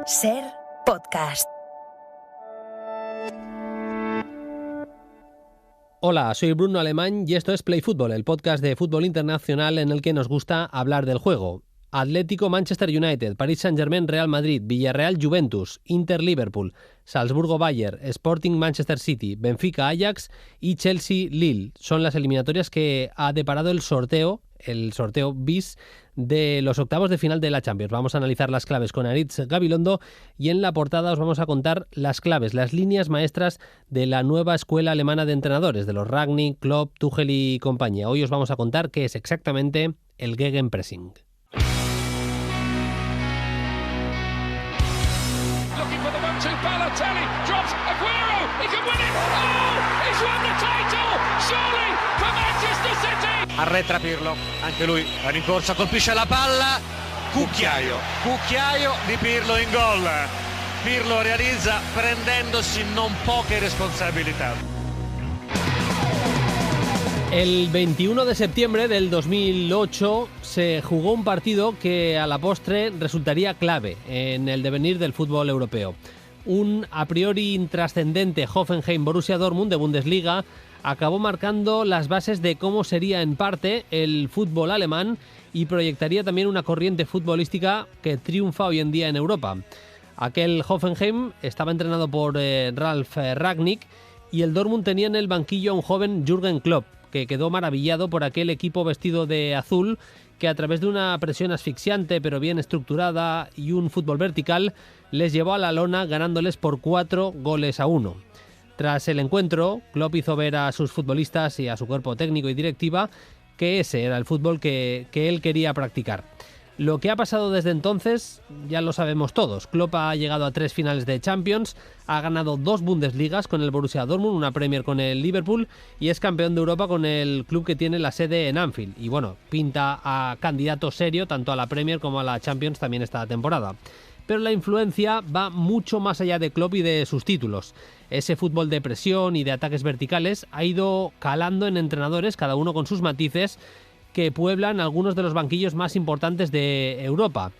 Ser podcast. Hola, soy Bruno Alemán y esto es Play Fútbol, el podcast de fútbol internacional en el que nos gusta hablar del juego. Atlético Manchester United, Paris Saint-Germain Real Madrid, Villarreal Juventus, Inter Liverpool, Salzburgo Bayern, Sporting Manchester City, Benfica Ajax y Chelsea Lille. Son las eliminatorias que ha deparado el sorteo bis de los octavos de final de la Champions. Vamos a analizar las claves con Aritz Gabilondo y en la portada os vamos a contar las claves, las líneas maestras de la nueva escuela alemana de entrenadores, de los Rangnick, Klopp, Tuchel y compañía. Hoy os vamos a contar qué es exactamente el Gegenpressing. Arretra Pirlo, anche lui va in corsa, colpisce la palla, cucchiaio di Pirlo in gol. Pirlo realizza prendendosi non poche responsabilità. El 21 de septiembre del 2008 se jugó un partido que a la postre resultaría clave en el devenir del fútbol europeo. Un a priori intrascendente Hoffenheim-Borussia Dortmund de Bundesliga acabó marcando las bases de cómo sería en parte el fútbol alemán y proyectaría también una corriente futbolística que triunfa hoy en día en Europa. Aquel Hoffenheim estaba entrenado por Ralf Rangnick y el Dortmund tenía en el banquillo a un joven Jürgen Klopp, que quedó maravillado por aquel equipo vestido de azul que a través de una presión asfixiante pero bien estructurada y un fútbol vertical les llevó a la lona ganándoles por 4-1. Tras el encuentro, Klopp hizo ver a sus futbolistas y a su cuerpo técnico y directiva que ese era el fútbol que él quería practicar. Lo que ha pasado desde entonces ya lo sabemos todos. Klopp ha llegado a 3 finales de Champions, ha ganado 2 Bundesligas con el Borussia Dortmund, una Premier con el Liverpool y es campeón de Europa con el club que tiene la sede en Anfield. Y bueno, pinta a candidato serio tanto a la Premier como a la Champions también esta temporada. Pero la influencia va mucho más allá de Klopp y de sus títulos. Ese fútbol de presión y de ataques verticales ha ido calando en entrenadores, cada uno con sus matices, que pueblan algunos de los banquillos más importantes de Europa.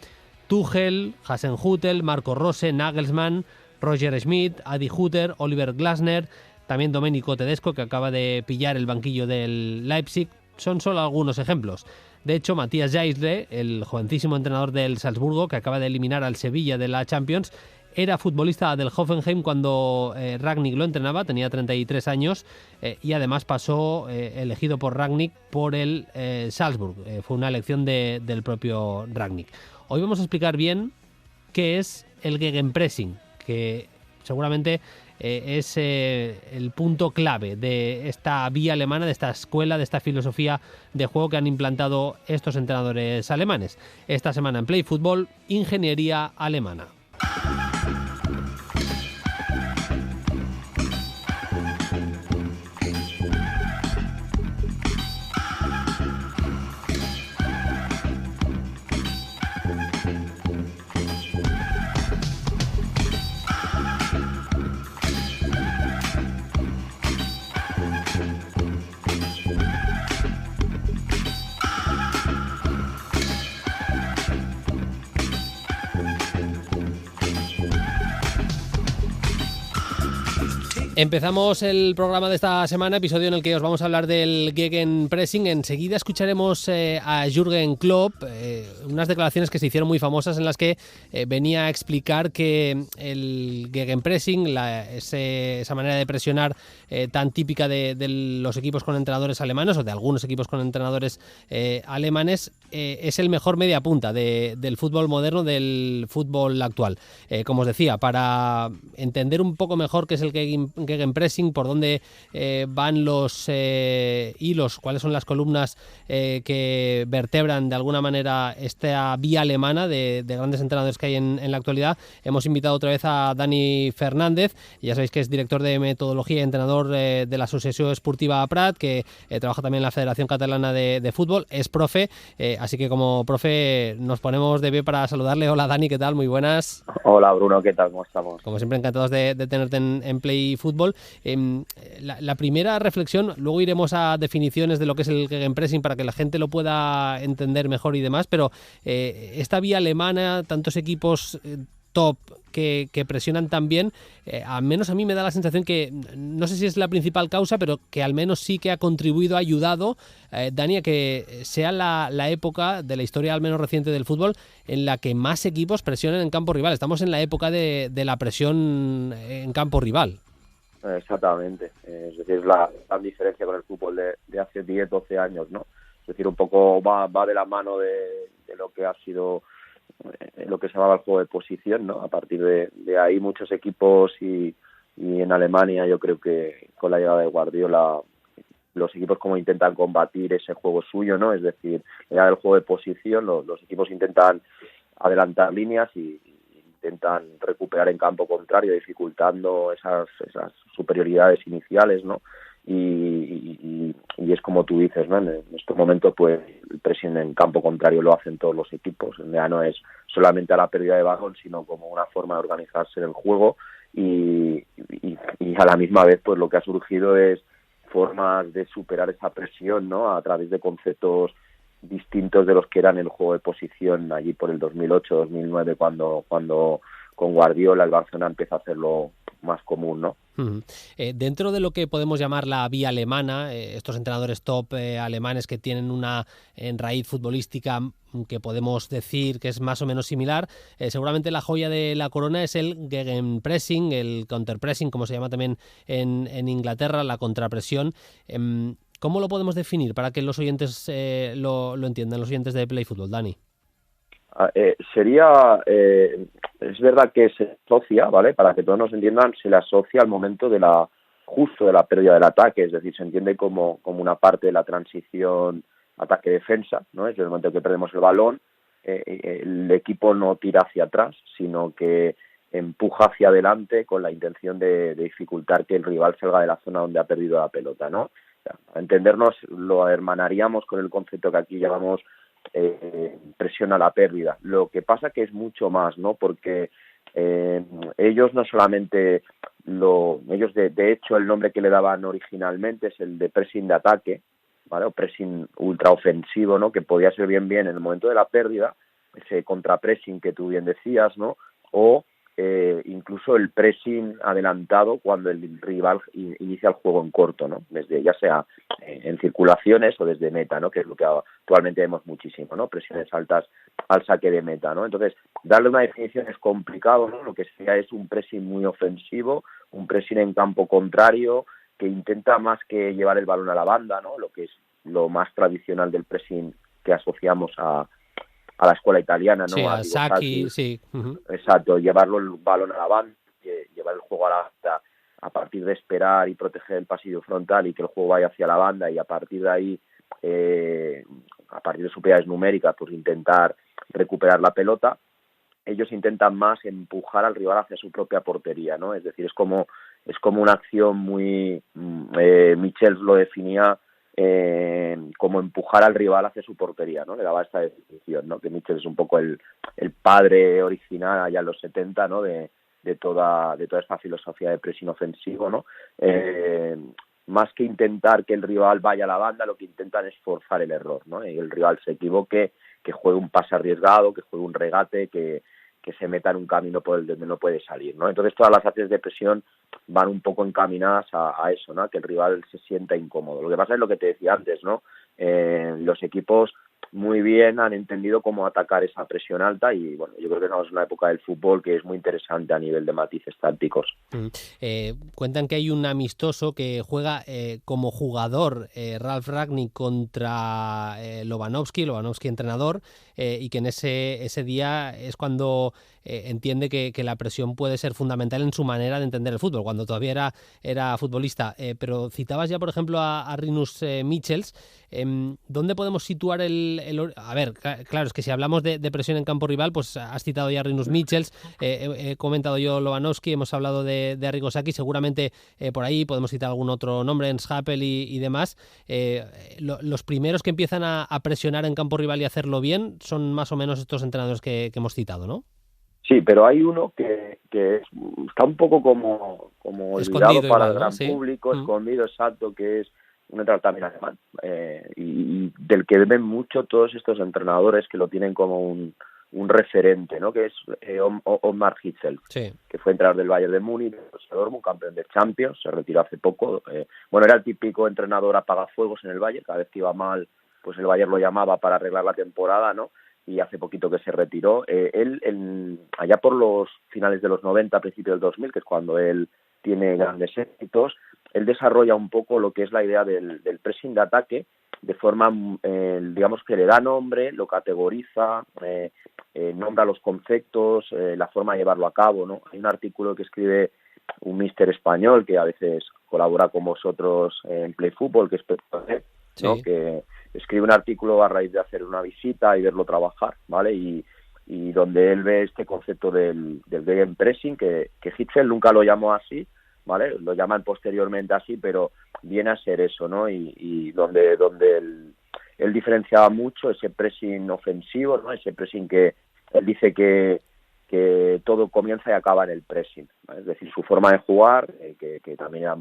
Tuchel, Hasenhüttl, Marco Rose, Nagelsmann, Roger Schmidt, Adi Hütter, Oliver Glasner, también Domenico Tedesco, que acaba de pillar el banquillo del Leipzig. Son solo algunos ejemplos. De hecho, Matthias Jaisle, el jovencísimo entrenador del Salzburgo, que acaba de eliminar al Sevilla de la Champions, era futbolista del Hoffenheim cuando Rangnick lo entrenaba, tenía 33 años y además pasó elegido por Rangnick por el Salzburg. Fue una elección del propio Rangnick. Hoy vamos a explicar bien qué es el Gegenpressing, que seguramente es el punto clave de esta vía alemana, de esta escuela, de esta filosofía de juego que han implantado estos entrenadores alemanes. Esta semana en Play Fútbol, ingeniería alemana. Empezamos el programa de esta semana, episodio en el que os vamos a hablar del Gegenpressing. Enseguida escucharemos a Jürgen Klopp, unas declaraciones que se hicieron muy famosas en las que venía a explicar que el Gegenpressing, esa manera de presionar tan típica de los equipos con entrenadores alemanes o de algunos equipos con entrenadores alemanes, es el mejor media punta del fútbol moderno, del fútbol actual. Como os decía, para entender un poco mejor qué es el Gegenpressing, por dónde van los hilos, cuáles son las columnas que vertebran de alguna manera esta vía alemana de grandes entrenadores que hay en la actualidad, hemos invitado otra vez a Dani Fernández. Ya sabéis que es director de metodología y entrenador de la Asociación Esportiva Prat, que trabaja también en la Federación Catalana de Fútbol, es profe, así que como profe nos ponemos de pie para saludarle. Hola Dani, ¿qué tal? Muy buenas. Hola Bruno, ¿qué tal? ¿Cómo estamos? Como siempre, encantados de tenerte en Play Fútbol. La primera reflexión, luego iremos a definiciones de lo que es el Gegenpressing para que la gente lo pueda entender mejor y demás, pero esta vía alemana, tantos equipos top que presionan tan bien, al menos a mí me da la sensación que, no sé si es la principal causa, pero que al menos sí que ha contribuido, ha ayudado, Dani, a que sea la época de la historia al menos reciente del fútbol en la que más equipos presionan en campo rival. Estamos en la época de la presión en campo rival. Exactamente, es decir, la gran diferencia con el fútbol de hace 10, 12 años, ¿no? Es decir, un poco va de la mano de lo que ha sido lo que se llamaba el juego de posición, ¿no? A partir de ahí muchos equipos y en Alemania yo creo que con la llegada de Guardiola los equipos como intentan combatir ese juego suyo, ¿no? Es decir, ya el juego de posición, los equipos intentan adelantar líneas y intentan recuperar en campo contrario, dificultando esas superioridades iniciales, ¿no? Y es como tú dices, ¿no? En este momento, pues, el pressing en campo contrario lo hacen todos los equipos. Ya no es solamente a la pérdida de balón, sino como una forma de organizarse en el juego y a la misma vez, pues, lo que ha surgido es formas de superar esa presión, ¿no? A través de conceptos distintos de los que eran el juego de posición allí por el 2008-2009 cuando con Guardiola el Barcelona empieza a hacerlo más común, ¿no? Dentro de lo que podemos llamar la vía alemana, estos entrenadores top alemanes que tienen una raíz futbolística que podemos decir que es más o menos similar, seguramente la joya de la corona es el gegenpressing, el counterpressing, como se llama también en Inglaterra, la contrapresión. ¿Cómo lo podemos definir para que los oyentes lo entiendan, los oyentes de Play Fútbol, Dani? Es verdad que se asocia, ¿vale? Para que todos nos entiendan, se le asocia al momento justo de la pérdida del ataque, es decir, se entiende como una parte de la transición ataque-defensa, ¿no? Es el momento que perdemos el balón, el equipo no tira hacia atrás, sino que empuja hacia adelante con la intención de dificultar que el rival salga de la zona donde ha perdido la pelota, ¿no? O sea, a entendernos, lo hermanaríamos con el concepto que aquí llamamos presión a la pérdida. Lo que pasa que es mucho más, ¿no? Porque ellos no solamente ellos de hecho el nombre que le daban originalmente es el de pressing de ataque, ¿vale? O pressing ultraofensivo, ¿no? Que podía ser bien en el momento de la pérdida, ese contrapressing que tú bien decías, ¿no? O incluso el pressing adelantado cuando el rival inicia el juego en corto, ¿no? Desde ya sea en circulaciones o desde meta, ¿no? Que es lo que actualmente vemos muchísimo, ¿no? Presiones altas al saque de meta, ¿no? Entonces, darle una definición es complicado, ¿no? Lo que sea es un pressing muy ofensivo, un pressing en campo contrario que intenta más que llevar el balón a la banda, ¿no? Lo que es lo más tradicional del pressing que asociamos a la escuela italiana, ¿no? Sí, a Sacchi, sí. Exacto, llevarlo el balón a la banda, llevar el juego a la banda a partir de esperar y proteger el pasillo frontal y que el juego vaya hacia la banda y a partir de ahí, a partir de superioridades numéricas, pues intentar recuperar la pelota. Ellos intentan más empujar al rival hacia su propia portería, ¿no? Es decir, es como una acción muy... Michels lo definía como empujar al rival hacia su portería, ¿no? Le daba esta definición, ¿no? Que Michels es un poco el padre original allá en los 70, ¿no? De toda esta filosofía de pressing ofensivo, ¿no? Más que intentar que el rival vaya a la banda, lo que intentan es forzar el error, ¿no? Y el rival se equivoque, que juegue un pase arriesgado, que juegue un regate, que se meta en un camino por el donde no puede salir, ¿no? Entonces todas las acciones de presión van un poco encaminadas a eso, ¿no? A que el rival se sienta incómodo. Lo que pasa es lo que te decía antes, ¿no? Los equipos muy bien han entendido cómo atacar esa presión alta y bueno, yo creo que es una época del fútbol que es muy interesante a nivel de matices tácticos. Cuentan que hay un amistoso que juega como jugador Ralf Rangnick contra Lewandowski entrenador, y que en ese día es cuando entiende que la presión puede ser fundamental en su manera de entender el fútbol, cuando todavía era futbolista. Pero citabas ya, por ejemplo, a Rinus Michels. ¿Dónde podemos situar a ver, claro, es que si hablamos de presión en campo rival, pues has citado ya a Rinus Michels, he comentado yo Lewandowski, hemos hablado de Arrigo Sacchi, seguramente por ahí podemos citar algún otro nombre, Ernst Happel y demás. Los primeros que empiezan a presionar en campo rival y hacerlo bien son más o menos estos entrenadores que hemos citado, ¿no? Sí, pero hay uno que está un poco como olvidado para el gran público, escondido, exacto, que es un entrenador también alemán, y del que deben mucho todos estos entrenadores que lo tienen como un un referente, ¿no? Que es Ottmar Hitzfeld, Sí. que fue entrenador del Bayern de Múnich, del Borussia Dortmund, campeón de Champions, se retiró hace poco. Bueno, era el típico entrenador apagafuegos en el Bayern, cada vez que iba mal, pues el Bayern lo llamaba para arreglar la temporada, ¿no? Y hace poquito que se retiró. Allá por los finales de los 90, principios del 2000, que es cuando él tiene grandes éxitos, él desarrolla un poco lo que es la idea del pressing de ataque, de forma, digamos, que le da nombre, lo categoriza, nombra los conceptos, la forma de llevarlo a cabo, ¿no? Hay un artículo que escribe un míster español que a veces colabora con vosotros en Play Fútbol, que es Pedro, ¿no? Sí. Que escribe un artículo a raíz de hacer una visita y verlo trabajar, ¿vale? Y donde él ve este concepto del gegenpressing, que Hitzfeld nunca lo llamó así, ¿vale? Lo llaman posteriormente así, pero viene a ser eso, ¿no? Y donde él diferenciaba mucho ese pressing ofensivo, ¿no? Ese pressing que él dice que todo comienza y acaba en el pressing, ¿vale? Es decir, su forma de jugar, que también era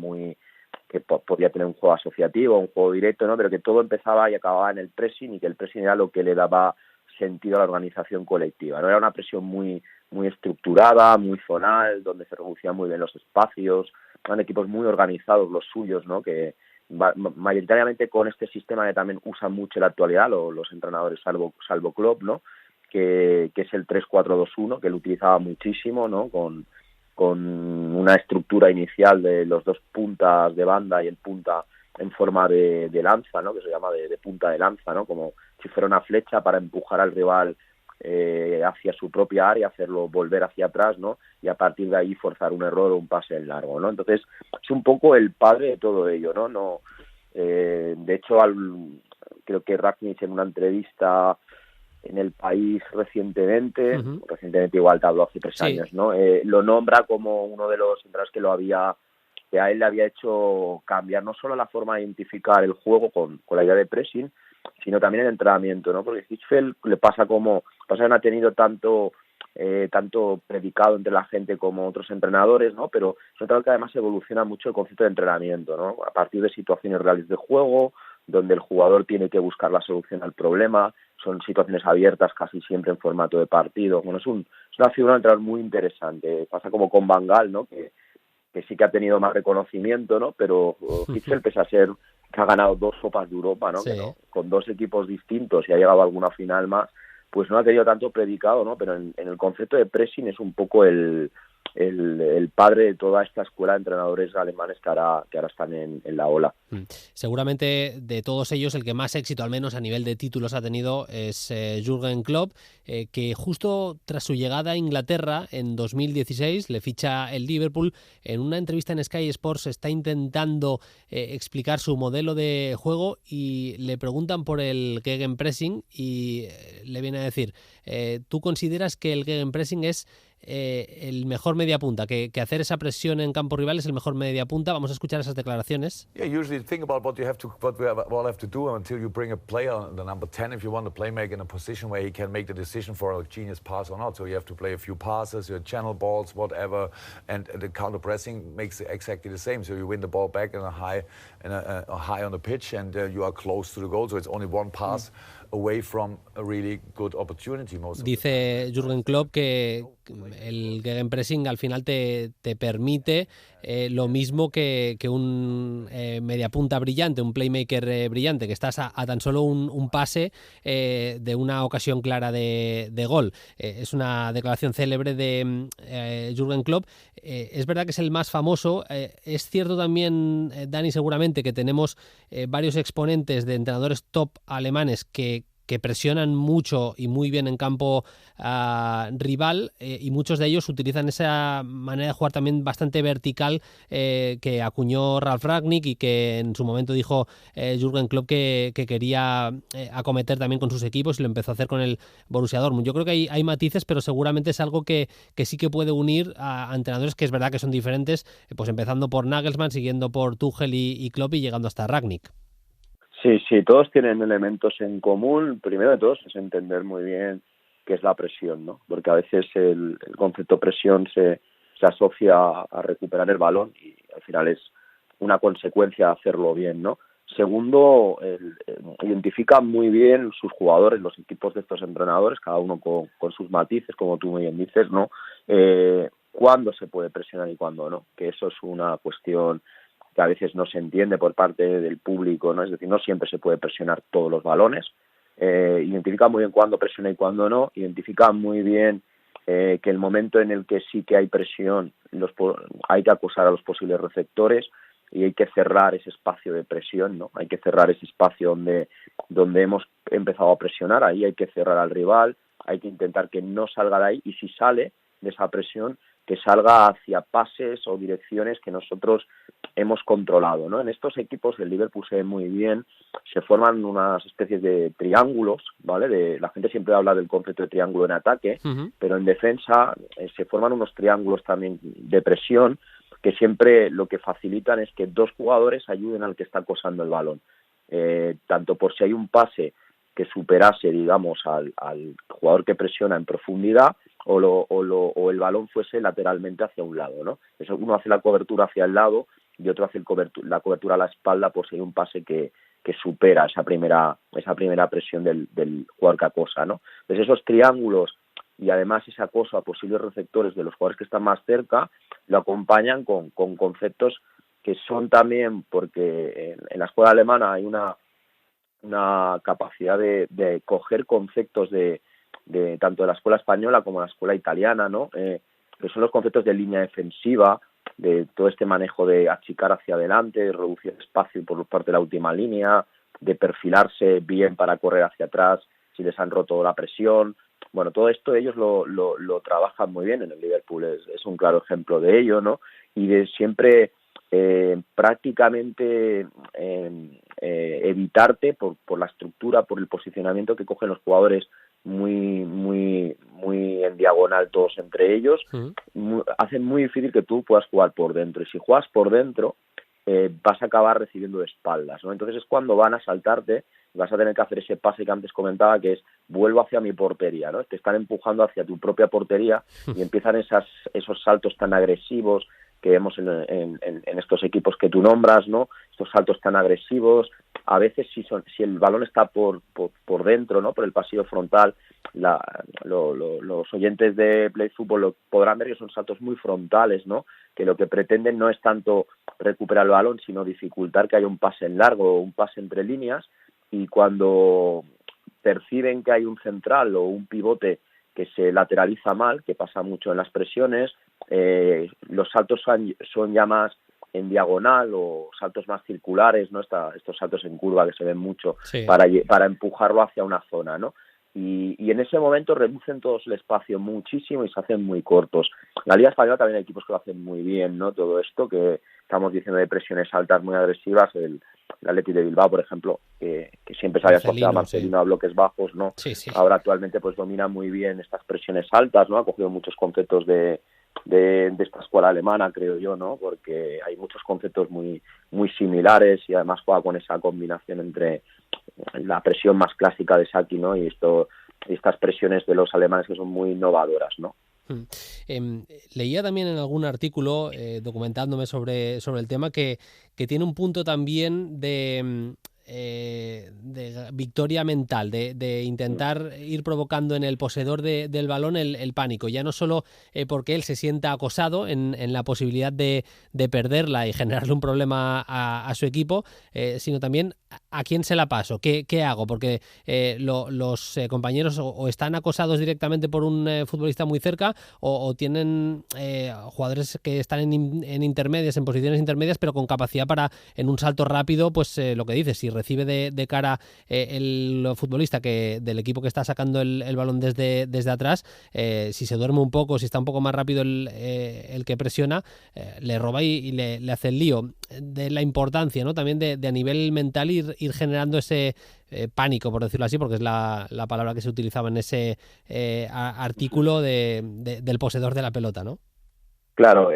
que podía tener un juego asociativo, un juego directo, ¿no? Pero que todo empezaba y acababa en el pressing, y que el pressing era lo que le daba sentido a la organización colectiva, ¿no? Era una presión muy estructurada, muy zonal, donde se reducían muy bien los espacios. Eran equipos muy organizados los suyos, ¿no? Que mayoritariamente con este sistema que también usan mucho en la actualidad los entrenadores, salvo Klopp, ¿no? Que es el 3-4-2-1, que lo utilizaba muchísimo, ¿no? Con una estructura inicial de los dos puntas de banda y el punta en forma de lanza, ¿no? Que se llama de punta de lanza, ¿no? Como si fuera una flecha para empujar al rival hacia su propia área, hacerlo volver hacia atrás, ¿no? Y a partir de ahí forzar un error o un pase en largo, ¿no? Entonces es un poco el padre de todo ello, ¿no? De hecho, creo que Rangnick en una entrevista en El País recientemente igual te hablo hace 3 años, ¿no? Lo nombra como uno de los entrenadores que a él le había hecho cambiar no solo la forma de identificar el juego con la idea de pressing, sino también el entrenamiento, ¿no? Porque Hitzfeld le pasa que no ha tenido tanto predicado entre la gente como otros entrenadores, ¿no? Pero es un entrenador que además evoluciona mucho el concepto de entrenamiento, ¿no? A partir de situaciones reales de juego, donde el jugador tiene que buscar la solución al problema, son situaciones abiertas casi siempre en formato de partido. Bueno, es una figura de entrenador muy interesante. Pasa como con Van Gaal, ¿no? Que sí que ha tenido más reconocimiento, ¿no? Pero Hitzfeld, pese a ser que ha ganado 2 Copas de Europa, ¿no? Sí. Que no, con 2 equipos distintos y ha llegado a alguna final más, pues no ha tenido tanto predicado, ¿no? Pero en el concepto de pressing es un poco el padre de toda esta escuela de entrenadores alemanes que ahora están en la ola. Seguramente de todos ellos el que más éxito, al menos a nivel de títulos, ha tenido es Jürgen Klopp, que justo tras su llegada a Inglaterra en 2016 le ficha el Liverpool. En una entrevista en Sky Sports está intentando explicar su modelo de juego y le preguntan por el gegenpressing y le viene a decir, ¿tú consideras que el gegenpressing es el mejor mediapunta, que hacer esa presión en campo rival es el mejor mediapunta? Vamos a escuchar esas declaraciones. Yeah, usually think about what we all have to do until you bring a player, the number 10, if you want to play make in a position where he can make the decision for a genius pass or not. So you have to play a few passes, your channel balls, whatever, and the counter pressing makes exactly the same. So you win the ball back in a high on the pitch, and you are close to the goal. So it's only one pass away from a really good opportunity. Dice Jürgen Klopp que el gegenpressing al final te permite lo mismo que un mediapunta brillante, un playmaker brillante, que estás a tan solo un pase de una ocasión clara de gol. Es una declaración célebre de Jürgen Klopp. Es verdad que es el más famoso. Es cierto también, Dani, seguramente que tenemos varios exponentes de entrenadores top alemanes que presionan mucho y muy bien en campo rival, y muchos de ellos utilizan esa manera de jugar también bastante vertical que acuñó Ralf Rangnick y que en su momento dijo Jürgen Klopp que quería acometer también con sus equipos, y lo empezó a hacer con el Borussia Dortmund. Yo creo que hay matices, pero seguramente es algo que sí que puede unir a entrenadores que es verdad que son diferentes, pues empezando por Nagelsmann, siguiendo por Tuchel y Klopp y llegando hasta Rangnick. Sí, todos tienen elementos en común. Primero de todos es entender muy bien qué es la presión, ¿no? Porque a veces el concepto presión se asocia a recuperar el balón y al final es una consecuencia de hacerlo bien, ¿no? Segundo, identifica muy bien sus jugadores, los equipos de estos entrenadores, cada uno con sus matices, como tú muy bien dices, ¿no? Cuándo se puede presionar y cuándo no, que eso es una cuestión que a veces no se entiende por parte del público, ¿no? Es decir, no siempre se puede presionar todos los balones. Identifica muy bien cuándo presiona y cuándo no, identifica muy bien que el momento en el que sí que hay presión, hay que acosar a los posibles receptores y hay que cerrar ese espacio de presión, ¿no? Hay que cerrar ese espacio donde hemos empezado a presionar, ahí hay que cerrar al rival, hay que intentar que no salga de ahí, y si sale de esa presión, que salga hacia pases o direcciones que nosotros hemos controlado, ¿no? En estos equipos el Liverpool se ve muy bien, se forman unas especies de triángulos, ¿vale? La gente siempre habla del concepto de triángulo en ataque, pero en defensa se forman unos triángulos también de presión que siempre lo que facilitan es que dos jugadores ayuden al que está acosando el balón, tanto por si hay un pase que superase, digamos, al jugador que presiona en profundidad, o el balón fuese lateralmente hacia un lado, ¿no? Eso, uno hace la cobertura hacia el lado y otro hace la cobertura a la espalda por si hay un pase que supera esa primera presión del jugador que acosa, ¿no? Entonces esos triángulos y además ese acoso a posibles receptores de los jugadores que están más cerca lo acompañan con conceptos que son también, porque en la escuela alemana hay una capacidad de coger conceptos de tanto de la escuela española como de la escuela italiana, ¿no? Que son los conceptos de línea defensiva, de todo este manejo de achicar hacia adelante, de reducir espacio por parte de la última línea, de perfilarse bien para correr hacia atrás si les han roto la presión. Bueno, todo esto ellos lo trabajan muy bien en el Liverpool, es un claro ejemplo de ello, ¿no? Y de siempre prácticamente evitarte por la estructura, por el posicionamiento que cogen los jugadores muy en diagonal todos entre ellos, hacen muy difícil que tú puedas jugar por dentro, y si juegas por dentro vas a acabar recibiendo de espaldas, ¿no? Entonces es cuando van a saltarte, vas a tener que hacer ese pase que antes comentaba, que es vuelvo hacia mi portería, ¿no? Te están empujando hacia tu propia portería y empiezan esos saltos tan agresivos que vemos en estos equipos que tú nombras, ¿no? Estos saltos tan agresivos, a veces si el balón está por dentro, ¿no? Por el pasillo frontal, los oyentes de Play Football lo podrán ver, que son saltos muy frontales, ¿no? Que lo que pretenden no es tanto recuperar el balón, sino dificultar que haya un pase en largo o un pase entre líneas, y cuando perciben que hay un central o un pivote que se lateraliza mal, que pasa mucho en las presiones, los saltos son ya más en diagonal o saltos más circulares, ¿no? Estos saltos en curva que se ven mucho, sí, para empujarlo hacia una zona, ¿no? Y en ese momento reducen todos el espacio muchísimo y se hacen muy cortos. En la Liga Española también hay equipos que lo hacen muy bien, ¿no? Todo esto que estamos diciendo de presiones altas muy agresivas, el Athletic de Bilbao, por ejemplo, que siempre se había asociado a Marcelino, sí, a bloques bajos, ¿no? Sí, sí. Ahora actualmente pues domina muy bien estas presiones altas, ¿no? Ha cogido muchos conceptos de esta escuela alemana, creo yo, ¿no? Porque hay muchos conceptos muy similares, y además juega con esa combinación entre la presión más clásica de Saki, ¿no? Y estas presiones de los alemanes que son muy innovadoras, ¿no? Leía también en algún artículo, documentándome sobre el tema, que tiene un punto también de victoria mental, de intentar ir provocando en el poseedor del balón el pánico, ya no solo porque él se sienta acosado en la posibilidad de perderla y generarle un problema a su equipo, sino también a quién se la paso, qué hago, porque los compañeros o están acosados directamente por un futbolista muy cerca, o tienen jugadores que están en intermedias, en posiciones intermedias, pero con capacidad para, en un salto rápido, pues lo que dices, si recibe de cara el futbolista del equipo que está sacando el balón desde atrás, si se duerme un poco, si está un poco más rápido el que presiona, le roba y le hace el lío. De la importancia, ¿no? También de a nivel mental ir generando ese pánico, por decirlo así, porque es la palabra que se utilizaba en ese artículo del poseedor de la pelota, ¿no? Claro,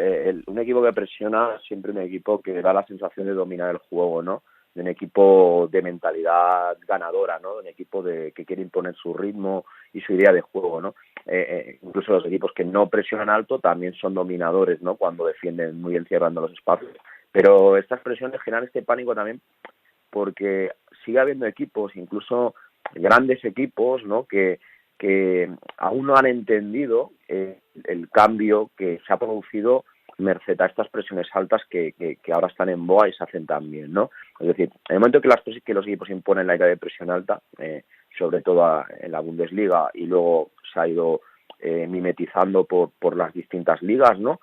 un equipo que presiona siempre un equipo que da la sensación de dominar el juego, ¿no? De un equipo de mentalidad ganadora, ¿no? De un equipo que quiere imponer su ritmo y su idea de juego, ¿no? Incluso los equipos que no presionan alto también son dominadores, ¿no? Cuando defienden muy bien cerrando los espacios. Pero estas presiones generan este pánico también porque sigue habiendo equipos, incluso grandes equipos, ¿no? que aún no han entendido el cambio que se ha producido merced a estas presiones altas que ahora están en boga y se hacen también, ¿no? Es decir, en el momento que los equipos imponen la idea de presión alta, sobre todo en la Bundesliga, y luego se ha ido mimetizando por las distintas ligas, ¿no?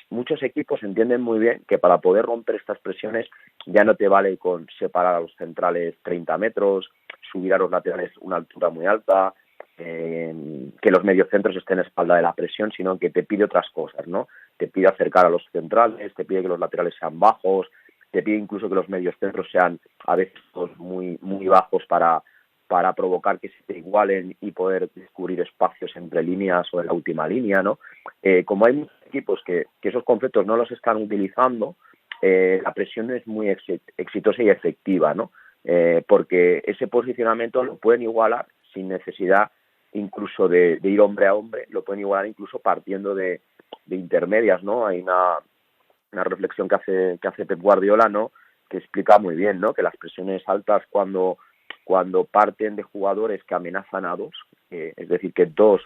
Muchos equipos entienden muy bien que para poder romper estas presiones ya no te vale con separar a los centrales 30 metros, subir a los laterales una altura muy alta, que los mediocentros estén a espalda de la presión, sino que te pide otras cosas, ¿no? Te pide acercar a los centrales, te pide que los laterales sean bajos, te pide incluso que los mediocentros sean a veces muy, muy bajos para provocar que se te igualen y poder descubrir espacios entre líneas o en la última línea, ¿no? Como hay muchos equipos que esos conceptos no los están utilizando, la presión es muy exitosa y efectiva, ¿no? Porque ese posicionamiento lo pueden igualar sin necesidad incluso de ir hombre a hombre, lo pueden igualar incluso partiendo de intermedias, ¿no? Hay una reflexión que hace Pep Guardiola, ¿no? Que explica muy bien, ¿no? Que las presiones altas cuando parten de jugadores que amenazan a dos, es decir, que dos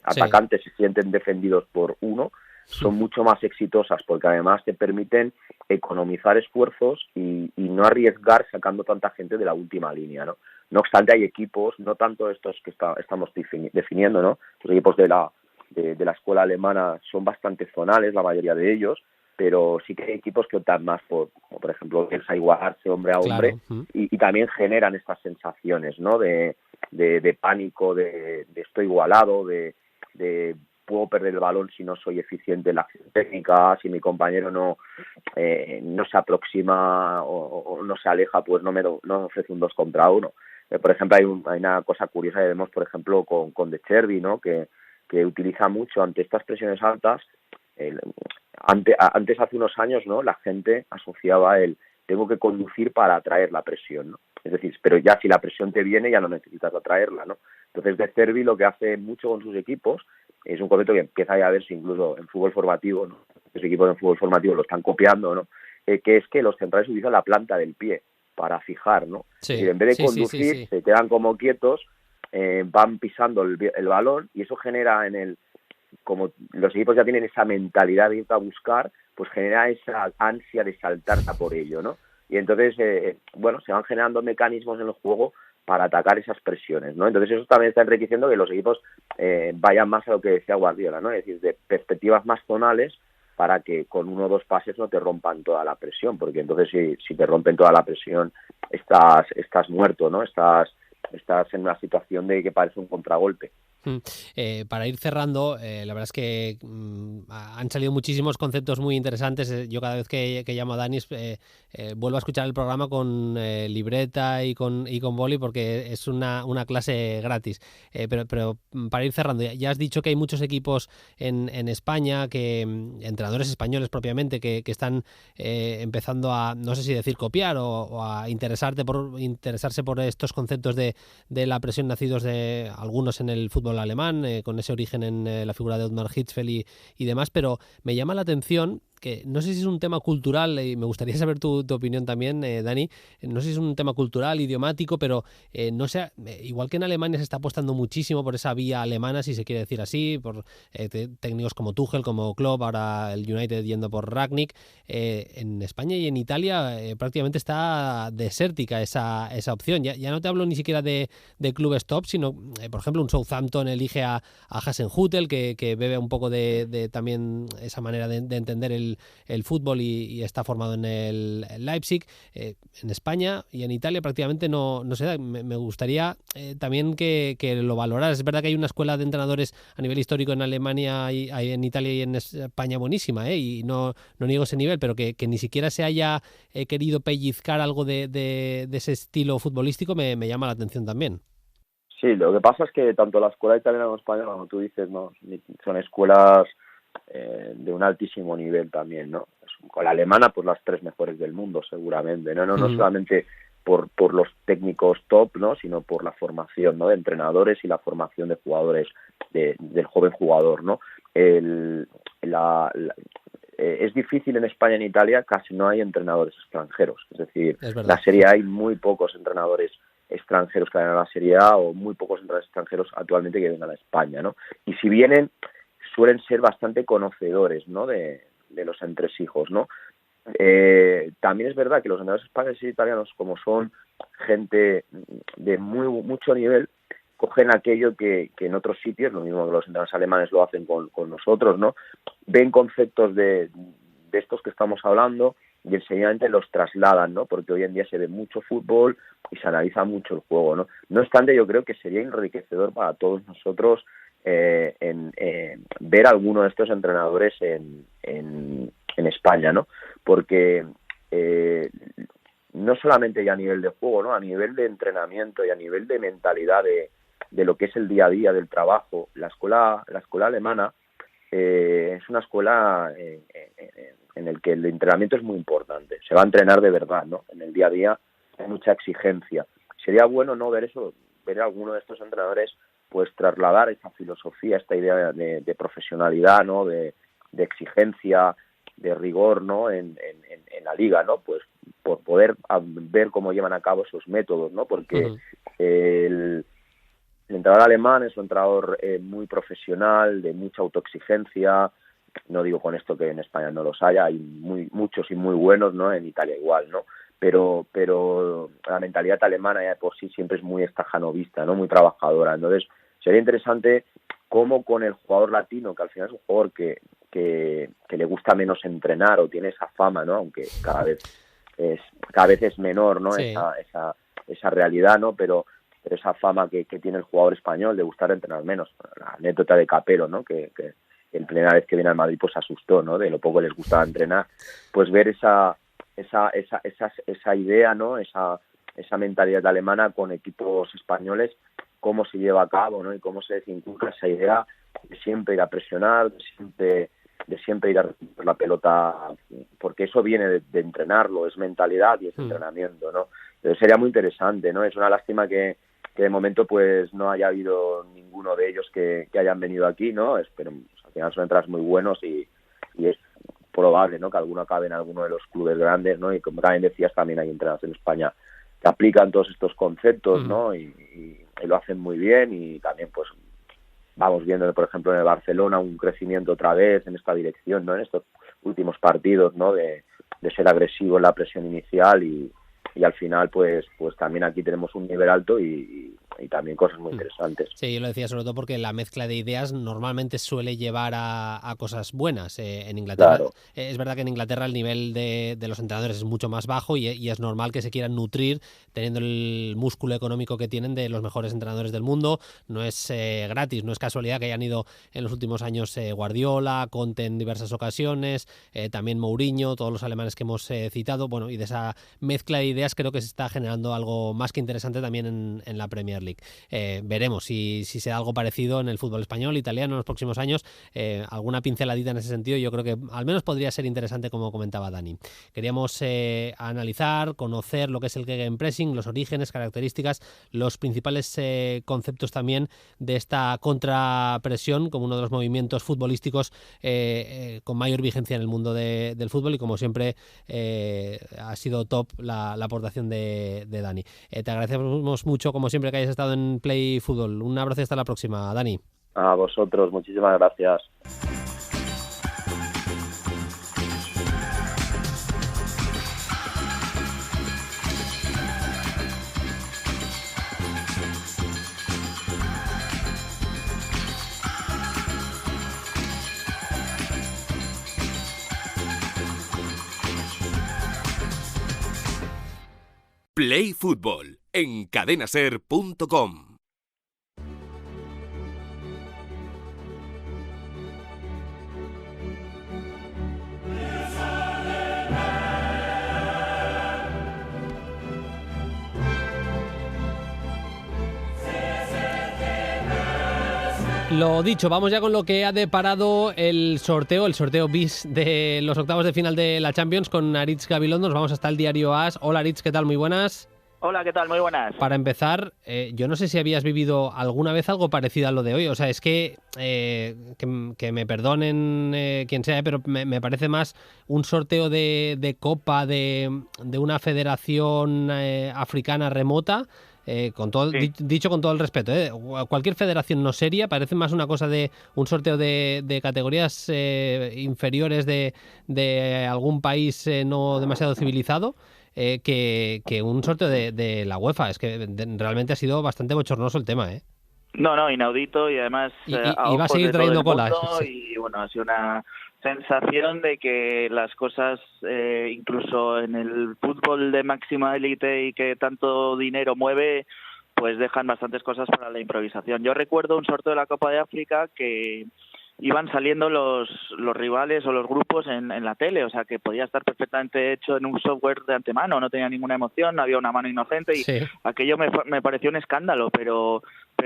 atacantes se sienten defendidos por uno, son mucho más exitosas porque además te permiten economizar esfuerzos y no arriesgar sacando tanta gente de la última línea, ¿no? No obstante, hay equipos, no tanto estos que estamos definiendo, ¿no? Los equipos de la escuela alemana son bastante zonales, la mayoría de ellos, pero sí que hay equipos que optan más por ejemplo, a igualarse hombre a hombre, claro. y también generan estas sensaciones, ¿no? De pánico, de estoy igualado, de puedo perder el balón si no soy eficiente en la acción técnica, si mi compañero no se aproxima o no se aleja, pues no me ofrece un 2 contra 1. Por ejemplo, hay una cosa curiosa que vemos, por ejemplo, con De Zerbi, ¿no? Que utiliza mucho ante estas presiones altas. Antes, hace unos años, ¿no? La gente asociaba tengo que conducir para atraer la presión, ¿no? Es decir, pero ya si la presión te viene ya no necesitas atraerla, ¿no? Entonces De Zerbi lo que hace mucho con sus equipos es un concepto que empieza a verse incluso en fútbol formativo, ¿no? Los equipos en fútbol formativo lo están copiando, ¿no? Que es que los centrales utilizan la planta del pie para fijar, ¿no? Sí, es decir, en vez de conducir, se quedan como quietos, van pisando el balón y eso genera como los equipos ya tienen esa mentalidad de ir a buscar, pues genera esa ansia de saltar a por ello, ¿no? Y entonces, se van generando mecanismos en el juego para atacar esas presiones, ¿no? Entonces eso también está enriqueciendo que los equipos vayan más a lo que decía Guardiola, ¿no? Es decir, de perspectivas más zonales para que con 1 o 2 pases no te rompan toda la presión, porque entonces si te rompen toda la presión estás muerto, ¿no? Estás en una situación de que parece un contragolpe. Para ir cerrando, la verdad es que han salido muchísimos conceptos muy interesantes. Yo cada vez que llamo a Dani vuelvo a escuchar el programa con libreta y con boli porque es una clase gratis. Pero para ir cerrando, ya has dicho que hay muchos equipos en España, entrenadores españoles propiamente, que están empezando a, no sé si decir copiar o a interesarse por estos conceptos de la presión nacidos de algunos en el fútbol alemán, con ese origen en la figura de Ottmar Hitzfeld y demás, pero me llama la atención que no sé si es un tema cultural, y me gustaría saber tu opinión también, Dani, no sé si es un tema cultural, idiomático, pero no sé, igual que en Alemania se está apostando muchísimo por esa vía alemana, si se quiere decir así, por técnicos como Tuchel, como Klopp, ahora el United yendo por Rangnick, en España y en Italia prácticamente está desértica esa opción. Ya no te hablo ni siquiera de clubes top, sino, por ejemplo, un Southampton elige a Hasenhüttl, que bebe un poco de también esa manera de entender el fútbol y está formado en el Leipzig. En España y en Italia prácticamente no se da. Me gustaría también que lo valoraras. Es verdad que hay una escuela de entrenadores a nivel histórico en Alemania, y en Italia y en España buenísima, y no niego ese nivel, pero que ni siquiera se haya querido pellizcar algo de ese estilo futbolístico me llama la atención también. Sí, lo que pasa es que tanto la escuela italiana como española, como tú dices, no son escuelas de un altísimo nivel también, ¿no? Con la alemana, pues las 3 mejores del mundo, seguramente, no solamente por los técnicos top, ¿no? Sino por la formación, ¿no? De entrenadores y la formación de jugadores, del joven jugador, ¿no? es difícil en España y en Italia, casi no hay entrenadores extranjeros. Es decir, Es en verdad. la Serie A hay muy pocos entrenadores extranjeros que vayan a la Serie A o muy pocos entrenadores extranjeros actualmente que vengan a España, ¿no? Y si vienen, suelen ser bastante conocedores, ¿no? de los entresijos, ¿no? También es verdad que los entrenadores españoles y italianos, como son gente de mucho nivel, cogen aquello que en otros sitios, lo mismo que los entrenadores alemanes lo hacen con nosotros, ¿no? Ven conceptos de estos que estamos hablando y enseguida los trasladan, ¿no? Porque hoy en día se ve mucho fútbol y se analiza mucho el juego, ¿no? No obstante, yo creo que sería enriquecedor para todos nosotros ver a alguno de estos entrenadores en España, ¿no? Porque no solamente ya a nivel de juego, ¿no? A nivel de entrenamiento y a nivel de mentalidad de lo que es el día a día del trabajo, la escuela alemana es una escuela en el que el entrenamiento es muy importante. Se va a entrenar de verdad, ¿no? En el día a día hay mucha exigencia. Sería bueno no ver eso, ver a alguno de estos entrenadores pues trasladar esa filosofía, esta idea de profesionalidad, ¿no? De exigencia, de rigor, ¿no? En la liga, ¿no? Pues por poder ver cómo llevan a cabo esos métodos, ¿no? Porque el entrenador alemán es un entrenador muy profesional, de mucha autoexigencia. No digo con esto que en España no los haya, hay muchos y muy buenos, ¿no? En Italia igual, ¿no? Pero la mentalidad alemana ya de por sí siempre es muy estajanovista, ¿no? Muy trabajadora. Entonces sería interesante cómo con el jugador latino, que al final es un jugador que le gusta menos entrenar o tiene esa fama, ¿no? Aunque cada vez es menor, ¿no? Sí. Esa realidad, ¿no? Pero esa fama que tiene el jugador español de gustar entrenar menos. La anécdota de Capello, ¿no? Que en primera vez que viene al Madrid pues asustó, ¿no? De lo poco les gustaba entrenar. Pues ver esa idea, ¿no? Esa mentalidad alemana con equipos españoles, cómo se lleva a cabo, ¿no? Y cómo se desinculca esa idea de siempre ir a presionar, de siempre ir a recuperar la pelota, porque eso viene de entrenarlo, es mentalidad y es entrenamiento, ¿no? Entonces sería muy interesante, ¿no? Es una lástima que de momento pues no haya habido ninguno de ellos que hayan venido aquí, ¿no? Pero al final son entradas muy buenos y es probable, ¿no? Que alguno acabe en alguno de los clubes grandes, ¿no? Y como también decías, también hay entrenadores en España que aplican todos estos conceptos, ¿no? Y lo hacen muy bien y también pues vamos viendo, por ejemplo, en el Barcelona un crecimiento otra vez en esta dirección, ¿no? En estos últimos partidos, ¿no? De ser agresivo en la presión inicial y al final pues también aquí tenemos un nivel alto y también cosas muy interesantes. Sí, yo lo decía sobre todo porque la mezcla de ideas normalmente suele llevar a cosas buenas. En Inglaterra, Claro. Es verdad que en Inglaterra el nivel de los entrenadores es mucho más bajo y es normal que se quieran nutrir teniendo el músculo económico que tienen de los mejores entrenadores del mundo. No es gratis, no es casualidad que hayan ido en los últimos años Guardiola, Conte en diversas ocasiones, también Mourinho, todos los alemanes que hemos citado. Bueno, y de esa mezcla de ideas creo que se está generando algo más que interesante también en la Premier League. Veremos si se da algo parecido en el fútbol español, italiano en los próximos años. Alguna pinceladita en ese sentido yo creo que al menos podría ser interesante, como comentaba Dani. Queríamos analizar, conocer lo que es el Gegenpressing, los orígenes, características, los principales conceptos también de esta contrapresión como uno de los movimientos futbolísticos con mayor vigencia en el mundo del fútbol y como siempre ha sido top la aportación de Dani. Te agradecemos mucho como siempre que hayas estado en Play Fútbol. Un abrazo y hasta la próxima, Dani. A vosotros, muchísimas gracias. Play Fútbol en cadenaser.com. Lo dicho, vamos ya con lo que ha deparado el sorteo bis de los octavos de final de la Champions con Aritz Gabilondo. Nos vamos hasta el diario AS. Hola Aritz, ¿qué tal? Muy buenas. Hola, ¿qué tal? Muy buenas. Para empezar, yo no sé si habías vivido alguna vez algo parecido a lo de hoy. O sea, es que me perdonen quien sea, pero me parece más un sorteo de Copa de una federación africana remota. Con todo, Sí. dicho con todo el respeto, cualquier federación no seria parece más una cosa de un sorteo de categorías inferiores de algún país no demasiado civilizado. Que un sorteo de la UEFA. Es que realmente ha sido bastante bochornoso el tema, ¿eh? No, inaudito y además Y a va a ojos seguir de todo trayendo el cola. mundo Sí. y bueno, ha sido una sensación de que las cosas, incluso en el fútbol de máxima élite y que tanto dinero mueve, pues dejan bastantes cosas para la improvisación. Yo recuerdo un sorteo de la Copa de África que iban saliendo los rivales o los grupos en la tele, o sea que podía estar perfectamente hecho en un software de antemano, no tenía ninguna emoción, no había una mano inocente y Sí. aquello me pareció un escándalo, pero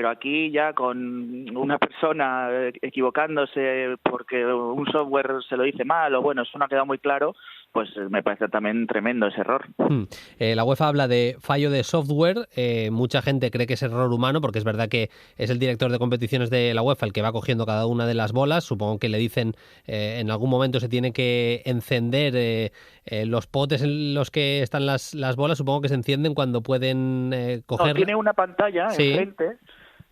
aquí ya con una persona equivocándose porque un software se lo dice mal o bueno, eso no ha quedado muy claro, pues me parece también tremendo ese error. La UEFA habla de fallo de software. Mucha gente cree que es error humano porque es verdad que es el director de competiciones de la UEFA el que va cogiendo cada una de las bolas. Supongo que le dicen en algún momento se tiene que encender los potes en los que están las bolas. Supongo que se encienden cuando pueden coger. No, tiene una pantalla Sí. enfrente.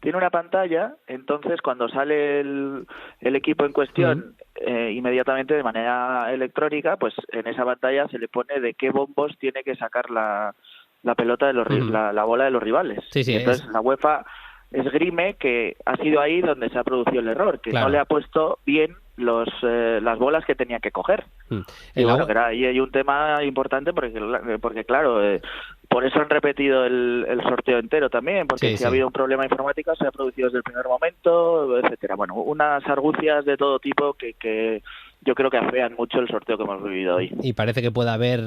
Tiene una pantalla, entonces cuando sale el equipo en cuestión, inmediatamente de manera electrónica, pues en esa pantalla se le pone de qué bombos tiene que sacar la pelota de los la bola de los rivales. Sí, Y entonces la UEFA esgrime que ha sido ahí donde se ha producido el error, que Claro. no le ha puesto bien las bolas que tenía que coger. Y bueno, que ahí hay un tema importante porque claro, por eso han repetido el sorteo entero también, porque si ha habido un problema informático se ha producido desde el primer momento, etcétera. Bueno, unas argucias de todo tipo que yo creo que afean mucho el sorteo que hemos vivido hoy. Y parece que puede haber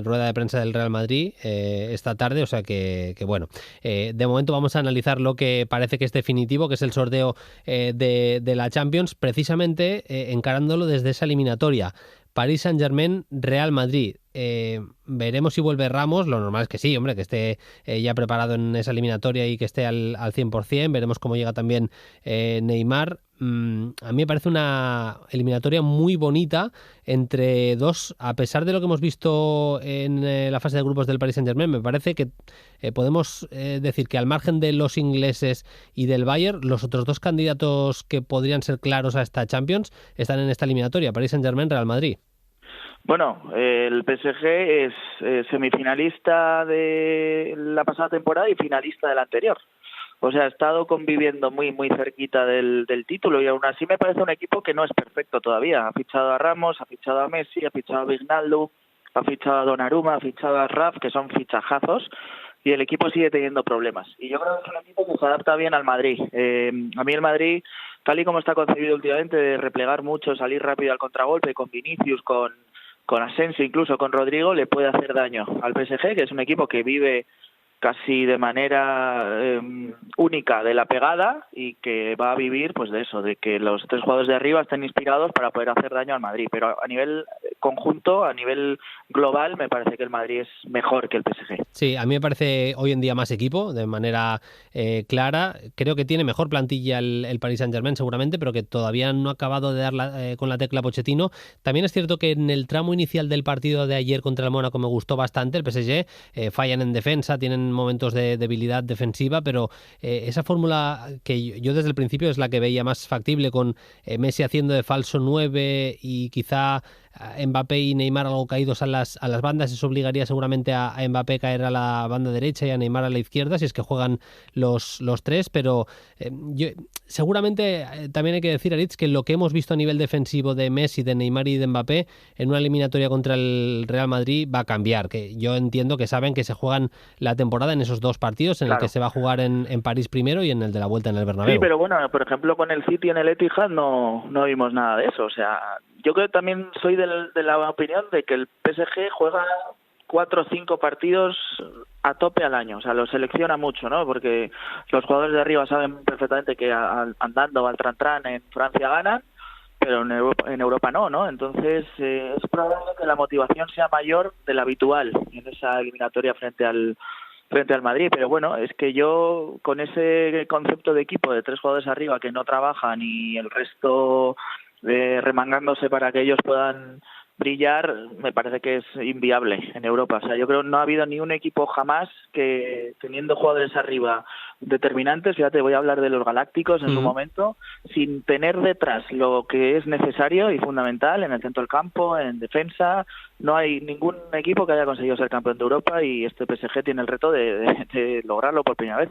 rueda de prensa del Real Madrid esta tarde, o sea que bueno. De momento vamos a analizar lo que parece que es definitivo, que es el sorteo de la Champions, precisamente encarándolo desde esa eliminatoria. Paris Saint-Germain, Real Madrid. Veremos si vuelve Ramos, lo normal es que sí, hombre, que esté ya preparado en esa eliminatoria y que esté al 100%, veremos cómo llega también Neymar. A mí me parece una eliminatoria muy bonita entre dos, a pesar de lo que hemos visto en la fase de grupos del Paris Saint-Germain, me parece que podemos decir que al margen de los ingleses y del Bayern, los otros dos candidatos que podrían ser claros a esta Champions están en esta eliminatoria, Paris Saint-Germain, Real Madrid. Bueno, el PSG es semifinalista de la pasada temporada y finalista de la anterior. O sea, ha estado conviviendo muy cerquita del título y aún así me parece un equipo que no es perfecto todavía. Ha fichado a Ramos, ha fichado a Messi, ha fichado a Wijnaldum, ha fichado a Donnarumma, ha fichado a Raf, que son fichajazos, y el equipo sigue teniendo problemas. Y yo creo que es un equipo que se adapta bien al Madrid. A mí el Madrid, tal y como está concebido últimamente, de replegar mucho, salir rápido al contragolpe, con Vinicius, con Asensio, incluso con Rodrigo, le puede hacer daño al PSG, que es un equipo que vive casi de manera única de la pegada y que va a vivir pues de eso, de que los tres jugadores de arriba estén inspirados para poder hacer daño al Madrid. Pero a nivel conjunto, a nivel global, me parece que el Madrid es mejor que el PSG. Sí, a mí me parece hoy en día más equipo, de manera clara. Creo que tiene mejor plantilla el Paris Saint-Germain seguramente, pero que todavía no ha acabado de dar con la tecla Pochettino. También es cierto que en el tramo inicial del partido de ayer contra el Mónaco me gustó bastante. El PSG fallan en defensa, tienen momentos de debilidad defensiva, pero esa fórmula que yo desde el principio es la que veía más factible, con Messi haciendo de falso 9 y quizá Mbappé y Neymar algo caídos a las bandas. Eso obligaría seguramente a Mbappé caer a la banda derecha y a Neymar a la izquierda, si es que juegan los tres, pero seguramente también hay que decir, Aritz, que lo que hemos visto a nivel defensivo de Messi, de Neymar y de Mbappé en una eliminatoria contra el Real Madrid va a cambiar, que yo entiendo que saben que se juegan la temporada en esos dos partidos, en el que se va a jugar en París primero y en el de la vuelta en el Bernabéu. Sí, pero bueno, por ejemplo con el City en el Etihad no vimos nada de eso. O sea, yo creo que también soy de la opinión de que el PSG juega 4 o 5 partidos a tope al año, o sea, lo selecciona mucho, ¿no? Porque los jugadores de arriba saben perfectamente que andando al tran-tran en Francia ganan, pero en Europa no. Entonces es probable que la motivación sea mayor de la habitual en esa eliminatoria frente al frente al Madrid. Pero bueno, es que yo con ese concepto de equipo de 3 jugadores arriba que no trabajan y el resto remangándose para que ellos puedan brillar, me parece que es inviable en Europa. O sea, yo creo que no ha habido ni un equipo jamás que, teniendo jugadores arriba determinantes, fíjate, voy a hablar de los Galácticos en su momento, sin tener detrás lo que es necesario y fundamental en el centro del campo, en defensa. No hay ningún equipo que haya conseguido ser campeón de Europa y este PSG tiene el reto de lograrlo por primera vez.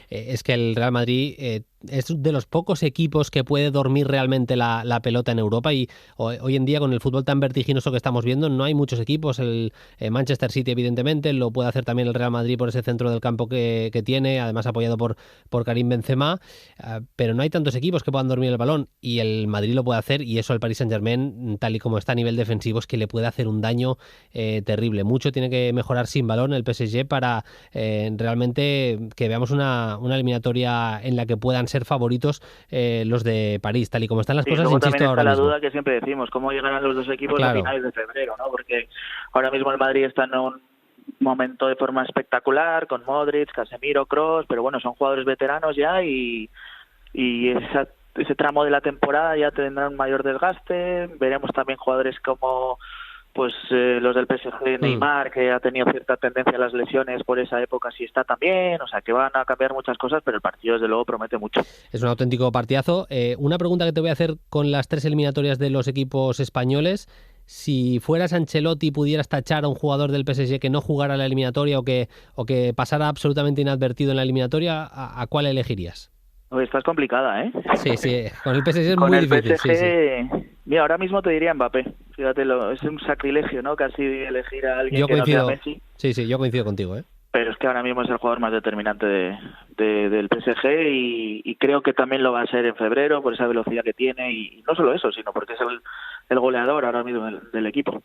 Es que el Real Madrid es de los pocos equipos que puede dormir realmente la pelota en Europa, y hoy en día, con el fútbol tan vertiginoso que estamos viendo, no hay muchos equipos. El Manchester City, evidentemente, lo puede hacer también el Real Madrid por ese centro del campo que tiene, además apoyado por Karim Benzema, pero no hay tantos equipos que puedan dormir el balón, y el Madrid lo puede hacer, y eso al Paris Saint-Germain, tal y como está a nivel defensivo, es que le puede hacer un daño terrible. Mucho tiene que mejorar sin balón el PSG para realmente que veamos una eliminatoria en la que puedan ser favoritos los de París, tal y como están las cosas, luego insisto, también está ahora la mismo. duda que siempre decimos, cómo llegarán los dos equipos Claro. a finales de febrero, ¿no? Porque ahora mismo el Madrid está en un momento de forma espectacular, con Modric, Casemiro, Kroos, pero bueno, son jugadores veteranos ya y ese tramo de la temporada ya tendrá un mayor desgaste. Veremos también jugadores como los del PSG, Neymar, que ha tenido cierta tendencia a las lesiones por esa época, si está también, o sea que van a cambiar muchas cosas, pero el partido desde luego promete mucho. Es un auténtico partidazo. Una pregunta que te voy a hacer con las 3 eliminatorias de los equipos españoles: si fueras Ancelotti y pudieras tachar a un jugador del PSG que no jugara la eliminatoria o que pasara absolutamente inadvertido en la eliminatoria, ¿a cuál elegirías? Estás complicada, ¿eh? Sí, con el PSG es con muy el difícil. PSG, sí. Mira, ahora mismo te diría Mbappé. Fíjate, es un sacrilegio, ¿no? Casi elegir a alguien Yo que coincido, no sea Messi. Sí, yo coincido contigo, ¿eh? Pero es que ahora mismo es el jugador más determinante del PSG y creo que también lo va a ser en febrero por esa velocidad que tiene, y no solo eso, sino porque es el goleador ahora mismo del equipo.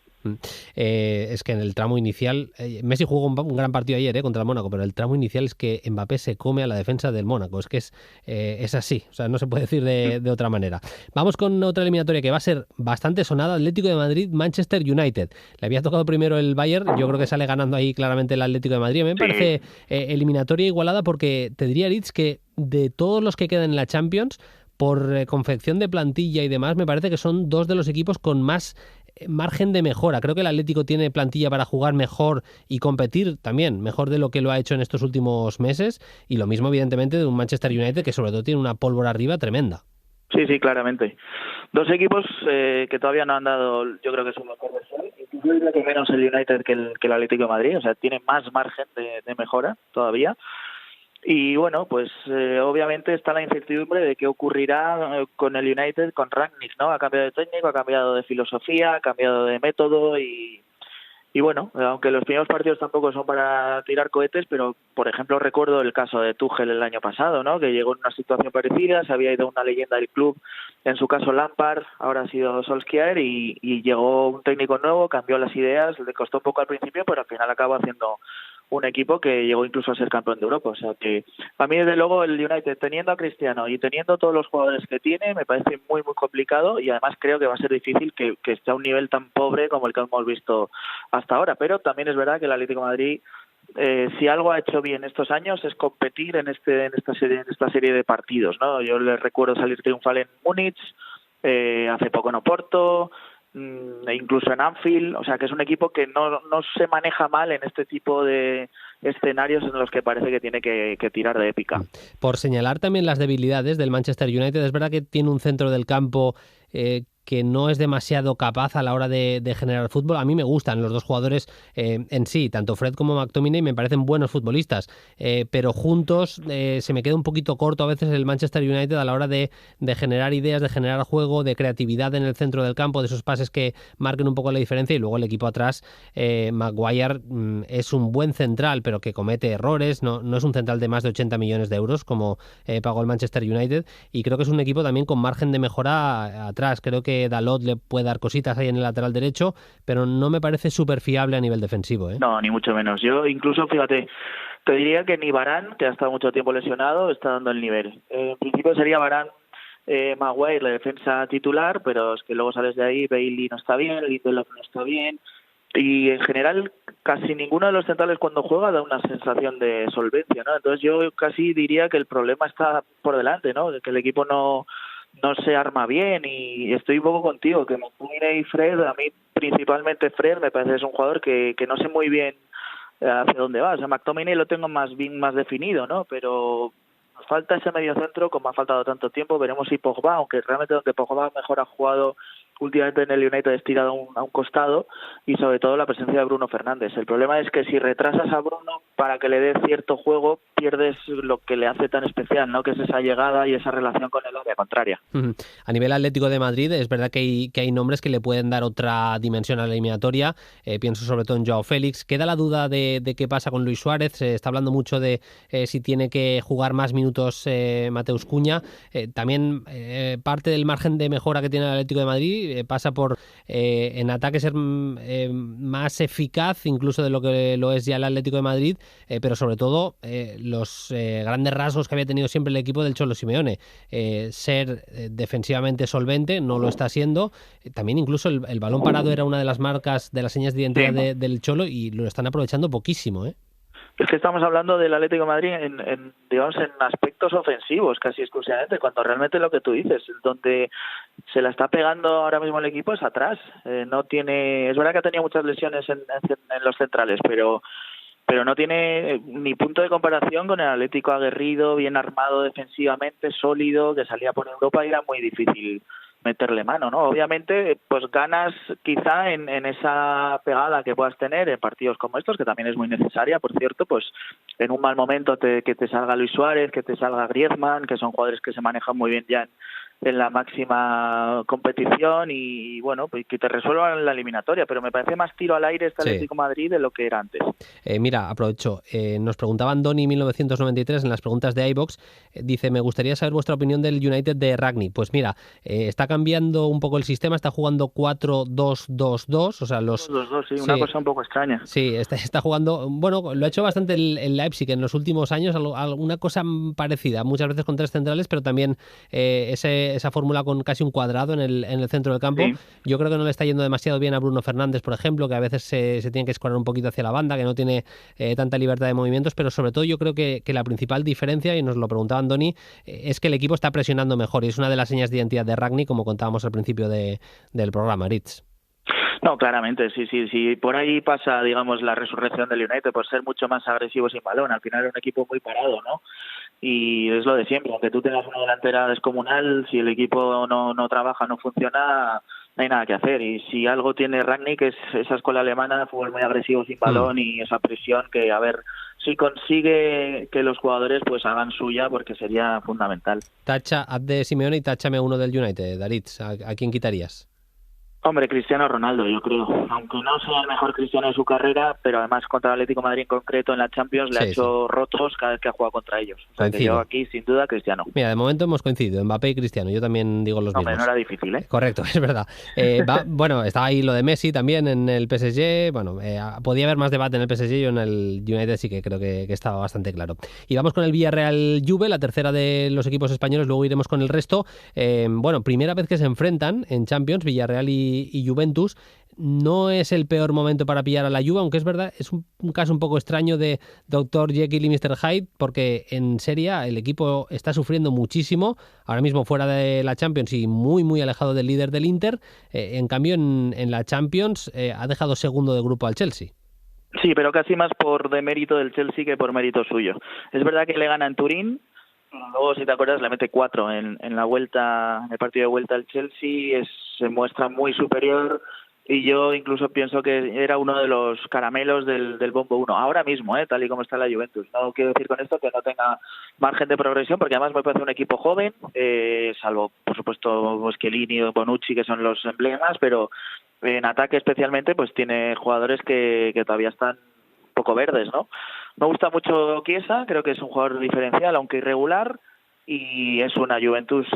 Es que en el tramo inicial, Messi jugó un gran partido ayer contra el Mónaco, pero el tramo inicial es que Mbappé se come a la defensa del Mónaco. Es que es así, o sea, no se puede decir de otra manera. Vamos con otra eliminatoria que va a ser bastante sonada: Atlético de Madrid, Manchester United. Le había tocado primero el Bayern, yo creo que sale ganando ahí claramente el Atlético de Madrid. Me parece eliminatoria igualada, porque te diría, Aritz, que de todos los que quedan en la Champions, por confección de plantilla y demás, me parece que son 2 de los equipos con más margen de mejora. Creo que el Atlético tiene plantilla para jugar mejor y competir también mejor de lo que lo ha hecho en estos últimos meses, y lo mismo evidentemente de un Manchester United que sobre todo tiene una pólvora arriba tremenda. Sí, claramente. 2 equipos que todavía no han dado, yo creo que su mejor versión. Yo diría que menos el United que el Atlético de Madrid, o sea, tiene más margen de mejora todavía. Y bueno, obviamente está la incertidumbre de qué ocurrirá con el United, con Rangnick, ¿no? Ha cambiado de técnico, ha cambiado de filosofía, ha cambiado de método y bueno, aunque los primeros partidos tampoco son para tirar cohetes, pero por ejemplo recuerdo el caso de Tuchel el año pasado, ¿no? Que llegó en una situación parecida, se había ido una leyenda del club, en su caso Lampard, ahora ha sido Solskjaer, y llegó un técnico nuevo, cambió las ideas, le costó un poco al principio, pero al final acabó haciendo un equipo que llegó incluso a ser campeón de Europa. O sea que a mí desde luego el United, teniendo a Cristiano y teniendo todos los jugadores que tiene, me parece muy complicado, y además creo que va a ser difícil que esté a un nivel tan pobre como el que hemos visto hasta ahora. Pero también es verdad que el Atlético de Madrid, si algo ha hecho bien estos años, es competir en esta serie de partidos, ¿no? Yo les recuerdo salir triunfal en Múnich, hace poco en Oporto, e incluso en Anfield. O sea que es un equipo que no se maneja mal en este tipo de escenarios en los que parece que tiene que tirar de épica. Por señalar también las debilidades del Manchester United, es verdad que tiene un centro del campo que no es demasiado capaz a la hora de generar fútbol. A mí me gustan los 2 jugadores en sí, tanto Fred como McTominay me parecen buenos futbolistas, pero juntos se me queda un poquito corto a veces el Manchester United a la hora de generar ideas, de generar juego, de creatividad en el centro del campo, de esos pases que marquen un poco la diferencia. Y luego el equipo atrás, Maguire es un buen central, pero que comete errores, no es un central de más de 80 millones de euros como pagó el Manchester United, y creo que es un equipo también con margen de mejora atrás. Creo que Dalot le puede dar cositas ahí en el lateral derecho, pero no me parece súper fiable a nivel defensivo, ¿eh? No, ni mucho menos. Yo incluso, fíjate, te diría que ni Varane, que ha estado mucho tiempo lesionado, está dando el nivel. En principio sería Varane, Maguire la defensa titular, pero es que luego sales de ahí, Bailey no está bien, Lindelof no está bien, y en general casi ninguno de los centrales cuando juega da una sensación de solvencia, ¿no? Entonces yo casi diría que el problema está por delante, ¿no? Que el equipo no se arma bien, y estoy un poco contigo, que McTominay y Fred, a mí principalmente Fred me parece que es un jugador que no sé muy bien hacia dónde va. O sea, McTominay lo tengo más definido, ¿no? Pero nos falta ese mediocentro como ha faltado tanto tiempo. Veremos si Pogba, aunque realmente donde Pogba mejor ha jugado últimamente en el United, es tirado a un costado, y sobre todo la presencia de Bruno Fernández. El problema es que si retrasas a Bruno para que le dé cierto juego, pierdes lo que le hace tan especial, ¿no? Que es esa llegada y esa relación con el área contraria. A nivel Atlético de Madrid, es verdad que hay nombres que le pueden dar otra dimensión a la eliminatoria. Pienso sobre todo en Joao Félix. Queda la duda de qué pasa con Luis Suárez. Se está hablando mucho de si tiene que jugar más minutos Mateus Cunha. También parte del margen de mejora que tiene el Atlético de Madrid pasa por en ataque ser más eficaz incluso de lo que lo es ya el Atlético de Madrid, pero sobre todo los grandes rasgos que había tenido siempre el equipo del Cholo Simeone, ser defensivamente solvente, no lo está siendo. También incluso el balón parado era una de las marcas, de las señas de identidad del Cholo, y lo están aprovechando poquísimo, ¿eh? Es que estamos hablando del Atlético de Madrid en aspectos ofensivos casi exclusivamente, cuando realmente lo que tú dices, donde se la está pegando ahora mismo el equipo es atrás. No tiene, es verdad que ha tenido muchas lesiones en los centrales, pero no tiene ni punto de comparación con el Atlético aguerrido, bien armado defensivamente, sólido, que salía por Europa y era muy difícil meterle mano, ¿no? Obviamente, pues ganas quizá en esa pegada que puedas tener en partidos como estos, que también es muy necesaria, por cierto, pues en un mal momento que te salga Luis Suárez, que te salga Griezmann, que son jugadores que se manejan muy bien ya en la máxima competición, y bueno, pues que te resuelvan la eliminatoria, pero me parece más tiro al aire este Atlético Madrid de lo que era antes. Mira, aprovecho, nos preguntaban Doni 1993 en las preguntas de iVox, dice: me gustaría saber vuestra opinión del United de Rangnick. Pues mira, está cambiando un poco el sistema, está jugando 4-2-2-2, o sea, los 2-2-2, sí, una cosa un poco extraña. Sí, está jugando, bueno, lo ha hecho bastante el Leipzig en los últimos años, alguna cosa parecida, muchas veces con tres centrales, pero también esa fórmula con casi un cuadrado en el centro del campo. Sí. Yo creo que no le está yendo demasiado bien a Bruno Fernández, por ejemplo, que a veces se tiene que escorar un poquito hacia la banda, que no tiene tanta libertad de movimientos, pero sobre todo yo creo que la principal diferencia, y nos lo preguntaban Doni, es que el equipo está presionando mejor, y es una de las señas de identidad de Rangnick, como contábamos al principio del programa, Ritz. No, claramente, sí. Por ahí pasa, digamos, la resurrección del United, por ser mucho más agresivo sin balón. Al final era un equipo muy parado, ¿no? Y es lo de siempre, aunque tú tengas una delantera descomunal, si el equipo no trabaja, no funciona, no hay nada que hacer. Y si algo tiene Rangnick es esa escuela alemana de fútbol muy agresivo sin balón y esa presión que, a ver, si consigue que los jugadores pues hagan suya, porque sería fundamental. Tacha, haz de Simeone y táchame uno del United, Daritz. ¿A quién quitarías? Hombre, Cristiano Ronaldo, yo creo. Aunque no sea el mejor Cristiano de su carrera, pero además contra el Atlético de Madrid en concreto en la Champions le ha hecho rotos cada vez que ha jugado contra ellos. O sea, que yo aquí, sin duda, Cristiano. Mira, de momento hemos coincidido, Mbappé y Cristiano. Yo también digo los mismos. No era difícil, ¿eh? Correcto, es verdad. Bueno, estaba ahí lo de Messi también en el PSG. Bueno, podía haber más debate en el PSG, yo en el United sí que creo que estaba bastante claro. Y vamos con el Villarreal-Juve, la tercera de los equipos españoles, luego iremos con el resto. Bueno, primera vez que se enfrentan en Champions, Villarreal y Juventus. No es el peor momento para pillar a la Juve, aunque es verdad, es un caso un poco extraño de Dr. Jekyll y Mr. Hyde, porque en Serie A el equipo está sufriendo muchísimo, ahora mismo fuera de la Champions y muy muy alejado del líder del Inter. En cambio en la Champions ha dejado segundo de grupo al Chelsea. Sí, pero casi más por demérito del Chelsea que por mérito suyo. Es verdad que le gana en Turín, luego, si te acuerdas, le mete 4 en la vuelta, en el partido de vuelta al Chelsea, se muestra muy superior, y yo incluso pienso que era uno de los caramelos del Bombo 1, ahora mismo, tal y como está la Juventus. No quiero decir con esto que no tenga margen de progresión, porque además me parece un equipo joven, salvo, por supuesto, Chiellini o Bonucci, que son los emblemas, pero en ataque especialmente, pues tiene jugadores que todavía están un poco verdes, ¿no? Me gusta mucho Chiesa, creo que es un jugador diferencial, aunque irregular, y es una Juventus,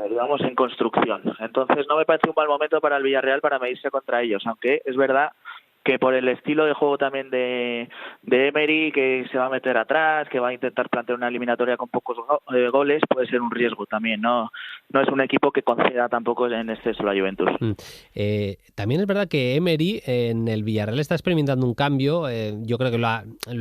digamos, en construcción. Entonces no me parece un mal momento para el Villarreal para medirse contra ellos, aunque es verdad que por el estilo de juego también de Emery, que se va a meter atrás, que va a intentar plantear una eliminatoria con pocos goles, puede ser un riesgo también. No es un equipo que conceda tampoco en exceso la Juventus. También es verdad que Emery en el Villarreal está experimentando un cambio. Yo creo que lo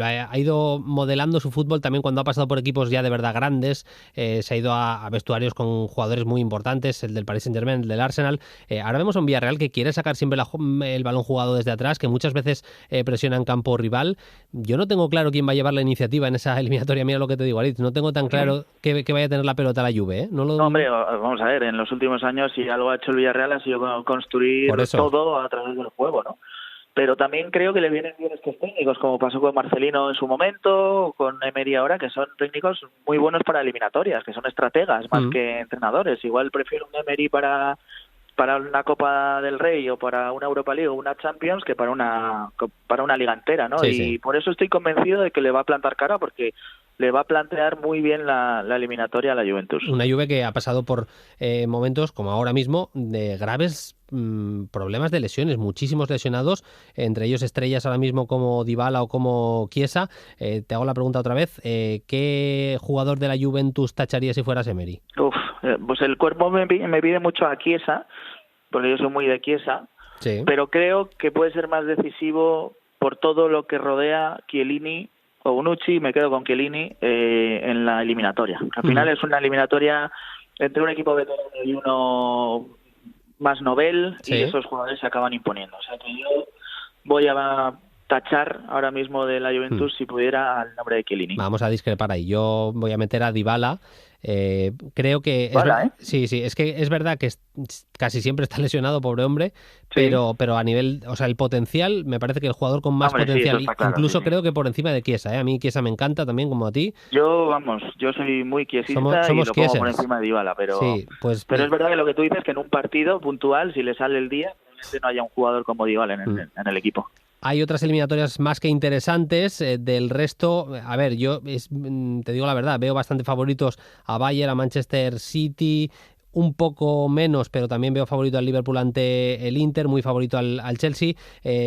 ha ido modelando su fútbol también cuando ha pasado por equipos ya de verdad grandes. Se ha ido a vestuarios con jugadores muy importantes, el del Paris Saint-Germain, el del Arsenal. Ahora vemos a un Villarreal que quiere sacar siempre el balón jugado desde atrás, que muchas veces presiona en campo rival. Yo no tengo claro quién va a llevar la iniciativa en esa eliminatoria. Mira lo que te digo, Aritz, no tengo tan claro que vaya a tener la pelota la Juve. No, hombre, vamos a ver, en los últimos años si algo ha hecho el Villarreal ha sido construir todo a través del juego, ¿no? Pero también creo que le vienen bien estos técnicos, como pasó con Marcelino en su momento, con Emery ahora, que son técnicos muy buenos para eliminatorias, que son estrategas más que entrenadores. Igual prefiero un Emery para una Copa del Rey o para una Europa League o una Champions que para una liga entera, ¿no? Sí. Por eso estoy convencido de que le va a plantar cara, porque le va a plantear muy bien la eliminatoria a la Juventus. Una Juve que ha pasado por momentos, como ahora mismo, de graves problemas de lesiones, muchísimos lesionados, entre ellos estrellas ahora mismo como Dybala o como Chiesa. Te hago la pregunta otra vez, ¿qué jugador de la Juventus tacharía si fueras Emery? Pues el cuerpo me pide mucho a Chiesa, porque yo soy muy de Chiesa, sí. Pero creo que puede ser más decisivo por todo lo que rodea Chiellini o Bonucci. Me quedo con Chiellini en la eliminatoria. Al final es una eliminatoria entre un equipo veterano y uno más novel, sí. Y esos jugadores se acaban imponiendo. O sea que yo voy a tachar ahora mismo de la Juventus si pudiera al nombre de Chiellini. Vamos a discrepar ahí. Yo voy a meter a Dybala. Creo que sí, es que es verdad que casi siempre está lesionado, pobre hombre, sí. pero a nivel, o sea, el potencial, me parece que el jugador con más potencial, sí, claro, incluso sí. Creo que por encima de Chiesa, a mí Chiesa me encanta también, como a ti. Yo soy muy chiesista somos y lo pongo por encima de Dybala, pero es verdad que lo que tú dices, que en un partido puntual, si le sale el día, probablemente no haya un jugador como Dybala en el equipo. Hay otras eliminatorias más que interesantes. Del resto, a ver, te digo la verdad, veo bastante favoritos a Bayern, a Manchester City, un poco menos, pero también veo favorito al Liverpool ante el Inter, muy favorito al Chelsea.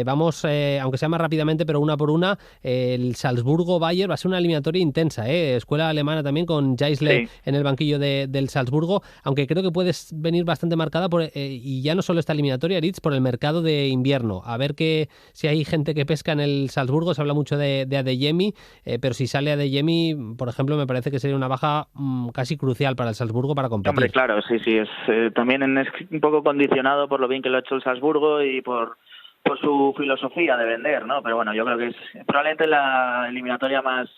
Vamos, aunque sea más rápidamente, pero una por una, el Salzburgo-Bayern va a ser una eliminatoria intensa, escuela alemana también con Geisler en el banquillo del Salzburgo, aunque creo que puede venir bastante marcada y ya no solo esta eliminatoria, Aritz, por el mercado de invierno. A ver si hay gente que pesca en el Salzburgo. Se habla mucho de Adeyemi, pero si sale Adeyemi, por ejemplo, me parece que sería una baja casi crucial para el Salzburgo para competir. Hombre, claro, sí, es también es un poco condicionado por lo bien que lo ha hecho el Salzburgo y por su filosofía de vender, ¿no? Pero bueno, yo creo que es probablemente la eliminatoria más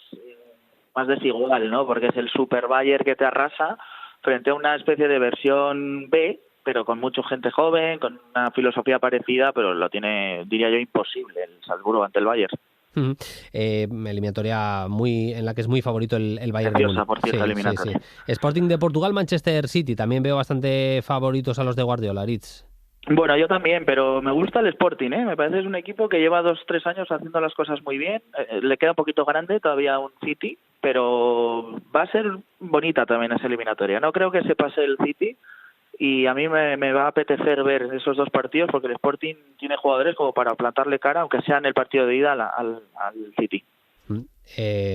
desigual, ¿no? Porque es el Super Bayern que te arrasa frente a una especie de versión B, pero con mucha gente joven, con una filosofía parecida, pero lo tiene, diría yo, imposible el Salzburgo ante el Bayern. Eliminatoria en la que es muy favorito el Bayern de Múnich. Por cierto, eliminatoria. Sí. Sporting de Portugal, Manchester City. También veo bastante favoritos a los de Guardiola, Aritz. Bueno, yo también, pero me gusta el Sporting, Me parece que es un equipo que lleva 2-3 años haciendo las cosas muy bien. Le queda un poquito grande todavía un City, pero va a ser bonita también esa eliminatoria. No creo que se pase el City. Y a mí me va a apetecer ver esos dos partidos porque el Sporting tiene jugadores como para plantarle cara, aunque sea en el partido de ida al City.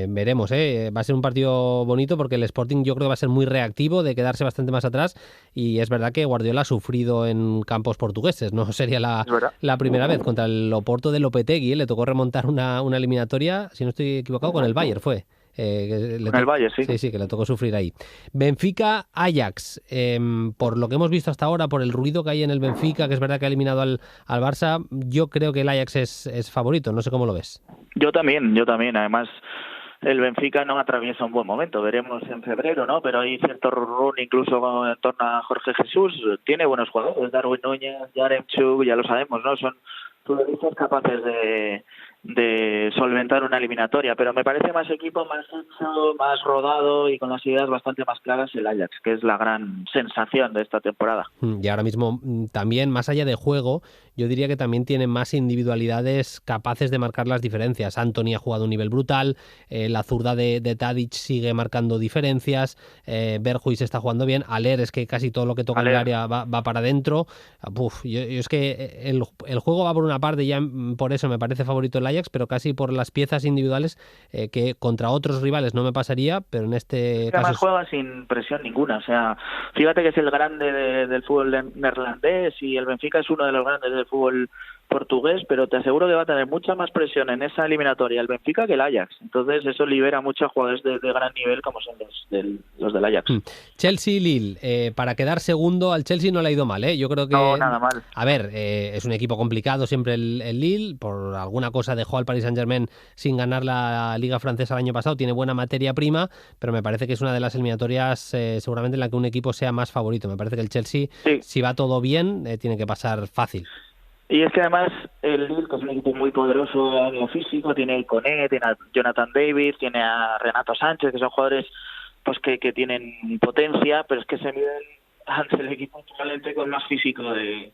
Veremos, va a ser un partido bonito porque el Sporting yo creo que va a ser muy reactivo, de quedarse bastante más atrás, y es verdad que Guardiola ha sufrido en campos portugueses, no sería la primera vez. Contra el Oporto de Lopetegui le tocó remontar una eliminatoria, si no estoy equivocado, con el Bayern fue. Con el Bayern, sí. Sí, que le tocó sufrir ahí. Benfica-Ajax, por lo que hemos visto hasta ahora, por el ruido que hay en el Benfica, que es verdad que ha eliminado al Barça, yo creo que el Ajax es favorito, no sé cómo lo ves. Yo también, además el Benfica no atraviesa un buen momento, veremos en febrero, ¿no? Pero hay cierto run incluso en torno a Jorge Jesús, tiene buenos jugadores, Darwin Núñez, Yaremchuk, ya lo sabemos, ¿no? Son futbolistas capaces de solventar una eliminatoria, pero me parece más equipo, más hecho, más rodado y con las ideas bastante más claras el Ajax, que es la gran sensación de esta temporada. Y ahora mismo también, más allá de juego, yo diría que también tienen más individualidades capaces de marcar las diferencias. Antony ha jugado a un nivel brutal, la zurda de Tadic sigue marcando diferencias, Berghuis está jugando bien, Haller es que casi todo lo que toca en el área va para adentro. Yo es que el juego va por una parte, ya por eso me parece favorito el Ajax, pero casi por las piezas individuales que contra otros rivales no me pasaría, pero en este caso... Además juega sin presión ninguna, o sea, fíjate que es el grande del fútbol neerlandés y el Benfica es uno de los grandes del fútbol portugués, pero te aseguro que va a tener mucha más presión en esa eliminatoria el Benfica que el Ajax. Entonces eso libera mucho a jugadores de gran nivel como son los del Ajax. Chelsea-Lille, para quedar segundo al Chelsea no le ha ido mal, ¿eh? Yo creo que... No, nada mal. A ver, es un equipo complicado siempre el Lille, por alguna cosa dejó al Paris Saint-Germain sin ganar la Liga Francesa el año pasado, tiene buena materia prima, pero me parece que es una de las eliminatorias seguramente en la que un equipo sea más favorito. Me parece que el Chelsea, si va todo bien, tiene que pasar fácil. Y es que además el Lille, que es un equipo muy poderoso en lo físico, tiene a Koné, tiene a Jonathan David, tiene a Renato Sánchez, que son jugadores pues que tienen potencia, pero es que se miden ante el equipo probablemente con más físico de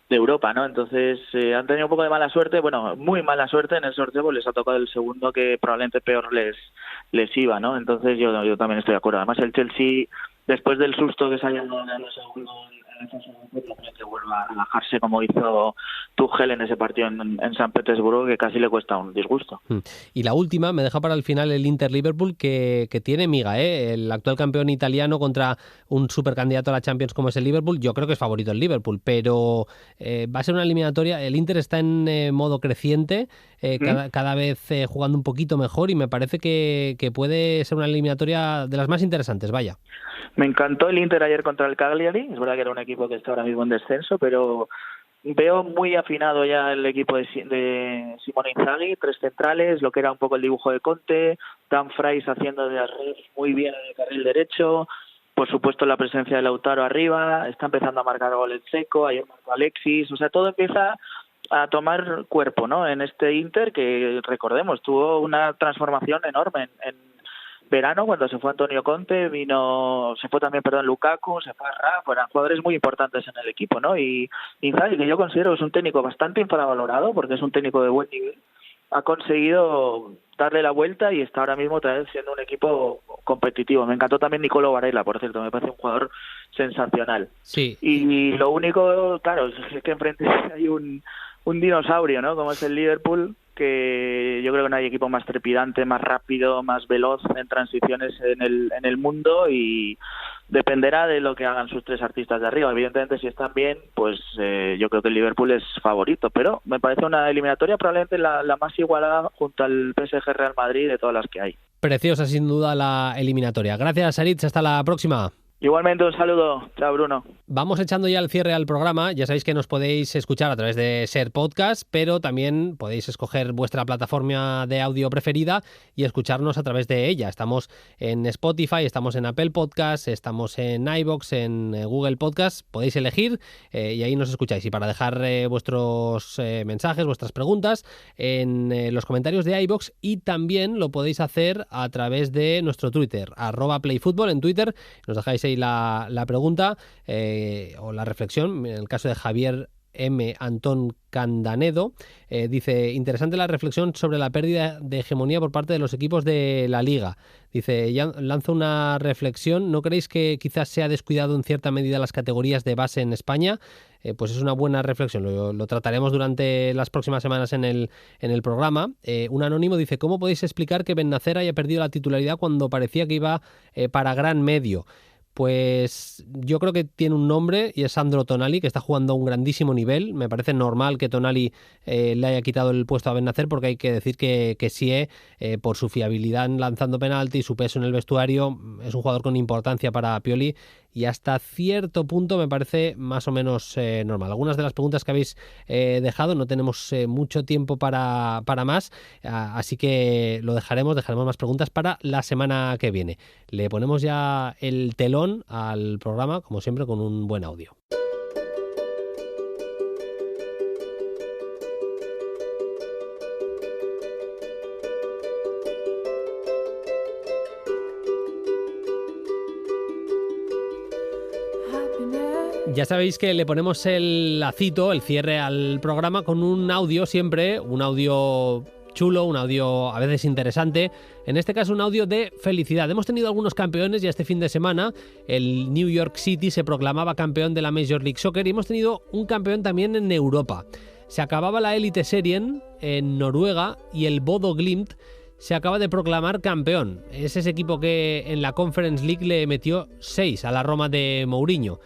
Europa, ¿no? Entonces han tenido un poco de mala suerte, bueno, muy mala suerte en el sorteo, pues les ha tocado el segundo que probablemente peor les iba, ¿no? Entonces yo también estoy de acuerdo. Además el Chelsea, después del susto que se haya dado en el segundo, que vuelva a relajarse como hizo Tuchel en ese partido en San Petersburgo, que casi le cuesta un disgusto. Y la última, me deja para el final el Inter-Liverpool, que tiene miga, el actual campeón italiano contra un supercandidato a la Champions como es el Liverpool. Yo creo que es favorito el Liverpool, pero va a ser una eliminatoria. El Inter está en modo creciente, cada vez jugando un poquito mejor, y me parece que puede ser una eliminatoria de las más interesantes, vaya. Me encantó el Inter ayer contra el Cagliari. Es verdad que era un equipo que está ahora mismo en descenso, pero veo muy afinado ya el equipo de Simone Inzaghi, 3 centrales, lo que era un poco el dibujo de Conte, Dan Fries haciendo de red muy bien en el carril derecho, por supuesto la presencia de Lautaro arriba, está empezando a marcar goles Seco, ayer marcó Alexis, o sea, todo empieza a tomar cuerpo, ¿no? En este Inter que, recordemos, tuvo una transformación enorme en verano, cuando se fue Antonio Conte, se fue también Lukaku, se fue Rafa, eran jugadores muy importantes en el equipo, ¿no? Y Inzaghi, que yo considero que es un técnico bastante infravalorado, porque es un técnico de buen nivel, ha conseguido darle la vuelta y está ahora mismo otra vez siendo un equipo competitivo. Me encantó también Nicolo Varela, por cierto, me parece un jugador sensacional. Sí. Y lo único, claro, es que enfrente hay un dinosaurio, ¿no? Como es el Liverpool, que yo creo que no hay equipo más trepidante, más rápido, más veloz en transiciones en el mundo, y dependerá de lo que hagan sus 3 artistas de arriba. Evidentemente, si están bien, pues yo creo que el Liverpool es favorito, pero me parece una eliminatoria probablemente la más igualada junto al PSG Real Madrid de todas las que hay. Preciosa sin duda la eliminatoria. Gracias, Aritz, hasta la próxima. Igualmente, un saludo. Chao, Bruno. Vamos echando ya el cierre al programa. Ya sabéis que nos podéis escuchar a través de Ser Podcast, pero también podéis escoger vuestra plataforma de audio preferida y escucharnos a través de ella. Estamos en Spotify, estamos en Apple Podcast, estamos en iVoox, en Google Podcast. Podéis elegir y ahí nos escucháis. Y para dejar vuestros mensajes, vuestras preguntas en los comentarios de iVoox, y también lo podéis hacer a través de nuestro Twitter, @playfutbol en Twitter. Nos dejáis ahí la pregunta o la reflexión. En el caso de Javier M. Antón Candanedo, dice: interesante la reflexión sobre la pérdida de hegemonía por parte de los equipos de la Liga. Dice, ya lanzo una reflexión: ¿no creéis que quizás se ha descuidado en cierta medida las categorías de base en España? Pues es una buena reflexión, lo trataremos durante las próximas semanas en el programa. Un anónimo dice: ¿cómo podéis explicar que Bennacer haya perdido la titularidad cuando parecía que iba para gran medio? Pues yo creo que tiene un nombre, y es Sandro Tonali, que está jugando a un grandísimo nivel. Me parece normal que Tonali le haya quitado el puesto a Bennacer, porque hay que decir que Sie, por su fiabilidad lanzando penalti y su peso en el vestuario, es un jugador con importancia para Pioli, y hasta cierto punto me parece más o menos normal. Algunas de las preguntas que habéis dejado, no tenemos mucho tiempo para más, así que lo dejaremos más preguntas para la semana que viene. Le ponemos ya el telón al programa, como siempre, con un buen audio. Ya sabéis que le ponemos el lacito, el cierre al programa con un audio siempre, un audio chulo, un audio a veces interesante, en este caso un audio de felicidad. Hemos tenido algunos campeones ya este fin de semana, el New York City se proclamaba campeón de la Major League Soccer y hemos tenido un campeón también en Europa. Se acababa la Eliteserien en Noruega y el Bodo Glimt se acaba de proclamar campeón. Es ese equipo que en la Conference League le metió 6 a la Roma de Mourinho.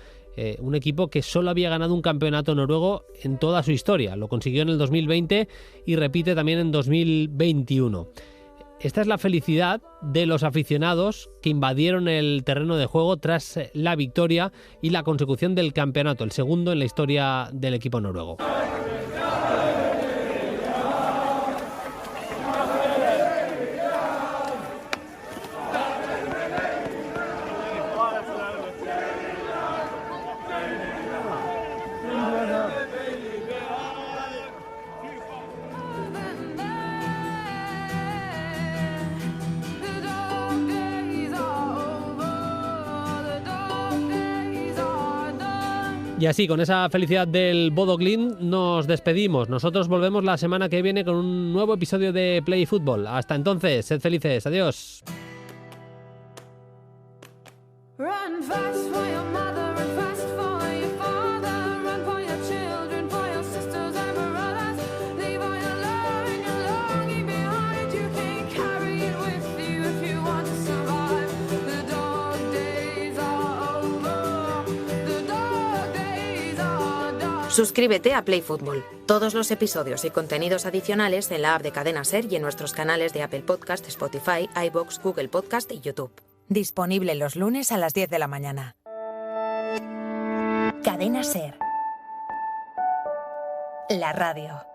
Un equipo que solo había ganado un campeonato noruego en toda su historia. Lo consiguió en el 2020 y repite también en 2021. Esta es la felicidad de los aficionados que invadieron el terreno de juego tras la victoria y la consecución del campeonato, el segundo en la historia del equipo noruego. Y así, con esa felicidad del Bodo Glimt, nos despedimos. Nosotros volvemos la semana que viene con un nuevo episodio de Play Fútbol. Hasta entonces, sed felices. Adiós. Suscríbete a Play Fútbol. Todos los episodios y contenidos adicionales en la app de Cadena Ser y en nuestros canales de Apple Podcast, Spotify, iVoox, Google Podcast y YouTube. Disponible los lunes a las 10 de la mañana. Cadena Ser. La radio.